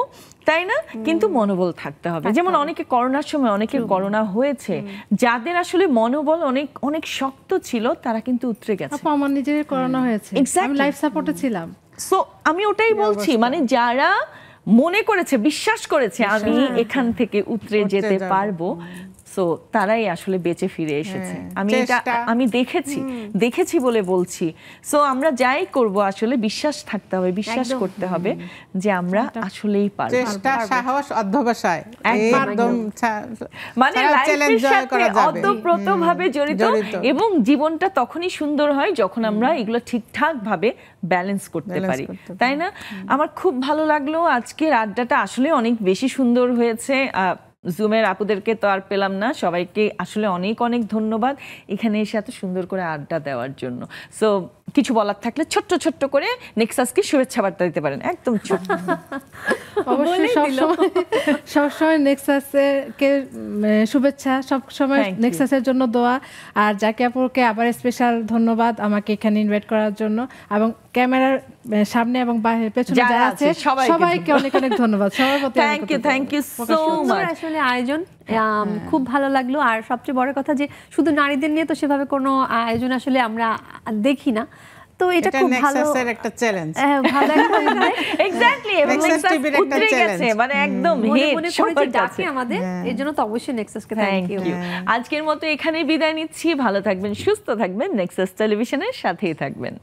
তাই না? কিন্তু মনোবল থাকতে হবে। যেমন অনেকে করোনার সময়, অনেকের করোনা হয়েছে, যাদের আসলে মনোবল অনেক অনেক শক্ত ছিল তারা কিন্তু উতরে গেছে। আমার নিজের করোনা হয়েছে, আমি লাইফ সাপোর্টে ছিলাম। সো আমি ওটাই বলছি, মানে যারা মনে করেছে, বিশ্বাস করেছে আমি এখান থেকে উতরে যেতে পারবো, সো তারাই আসলে বেঁচে ফিরে এসেছে। আমি এটা আমি দেখেছি বলে বলছি। সো আমরা যাই করব আসলে বিশ্বাস থাকতে হবে, বিশ্বাস করতে হবে যে আমরা আসলেই পারবো। চেষ্টা, সাহস, অধ্যবসায় একদম মানে লাইফের সাথে ওতপ্রোতভাবে জড়িত, এবং জীবনটা তখনই সুন্দর হয় যখন আমরা এগুলো ঠিকঠাক ভাবে ব্যালেন্স করতে পারি, তাই না? আমার খুব ভালো লাগলো আজকের আড্ডাটা, আসলে অনেক বেশি সুন্দর হয়েছে। জুমের আপুদেরকে তো আর পেলাম না, সবাইকে আসলে অনেক অনেক ধন্যবাদ এখানে এসে এত সুন্দর করে আড্ডা দেওয়ার জন্য। সো কিছু বলার থাকলে ছোট্ট ছোট্ট করে নেক্সাসকে শুভেচ্ছা বার্তা দিতে পারেন, একদম ছোট্ট। অবশ্যই সবসময় নেক্সাসকে শুভেচ্ছা, সবসময় নেক্সাসের জন্য দোয়া। আর জাকি আপুকে আবার স্পেশাল ধন্যবাদ আমাকে এখানে ইনভাইট করার জন্য, এবং ক্যামেরার সামনে এবং পেছনে যারা আছে সবাইকে অনেক অনেক ধন্যবাদ। সবার প্রতি থ্যাংক ইউ সো মাচ। আসলে আয়োজন খুব ভালো লাগলো। আর সবচেয়ে বড় কথা যে শুধু নারীদের নিয়ে তো সেভাবে কোনো আয়োজন আসলে আমরা দেখি না, তো এটা খুব ভালো একটা চ্যালেঞ্জ। ভালো একটা এক্স্যাক্টলি, এবং নেক্সাস উতরে গেছে মানে একদম হিট সবার কাছে আমাদের, এর জন্য তো অবশ্যই নেক্সাসকে থ্যাংক ইউ। আজকের মতো এখানেই বিদায় নিচ্ছি, ভালো থাকবেন, সুস্থ থাকবেন, নেক্সাস টেলিভিশনের সাথেই থাকবেন।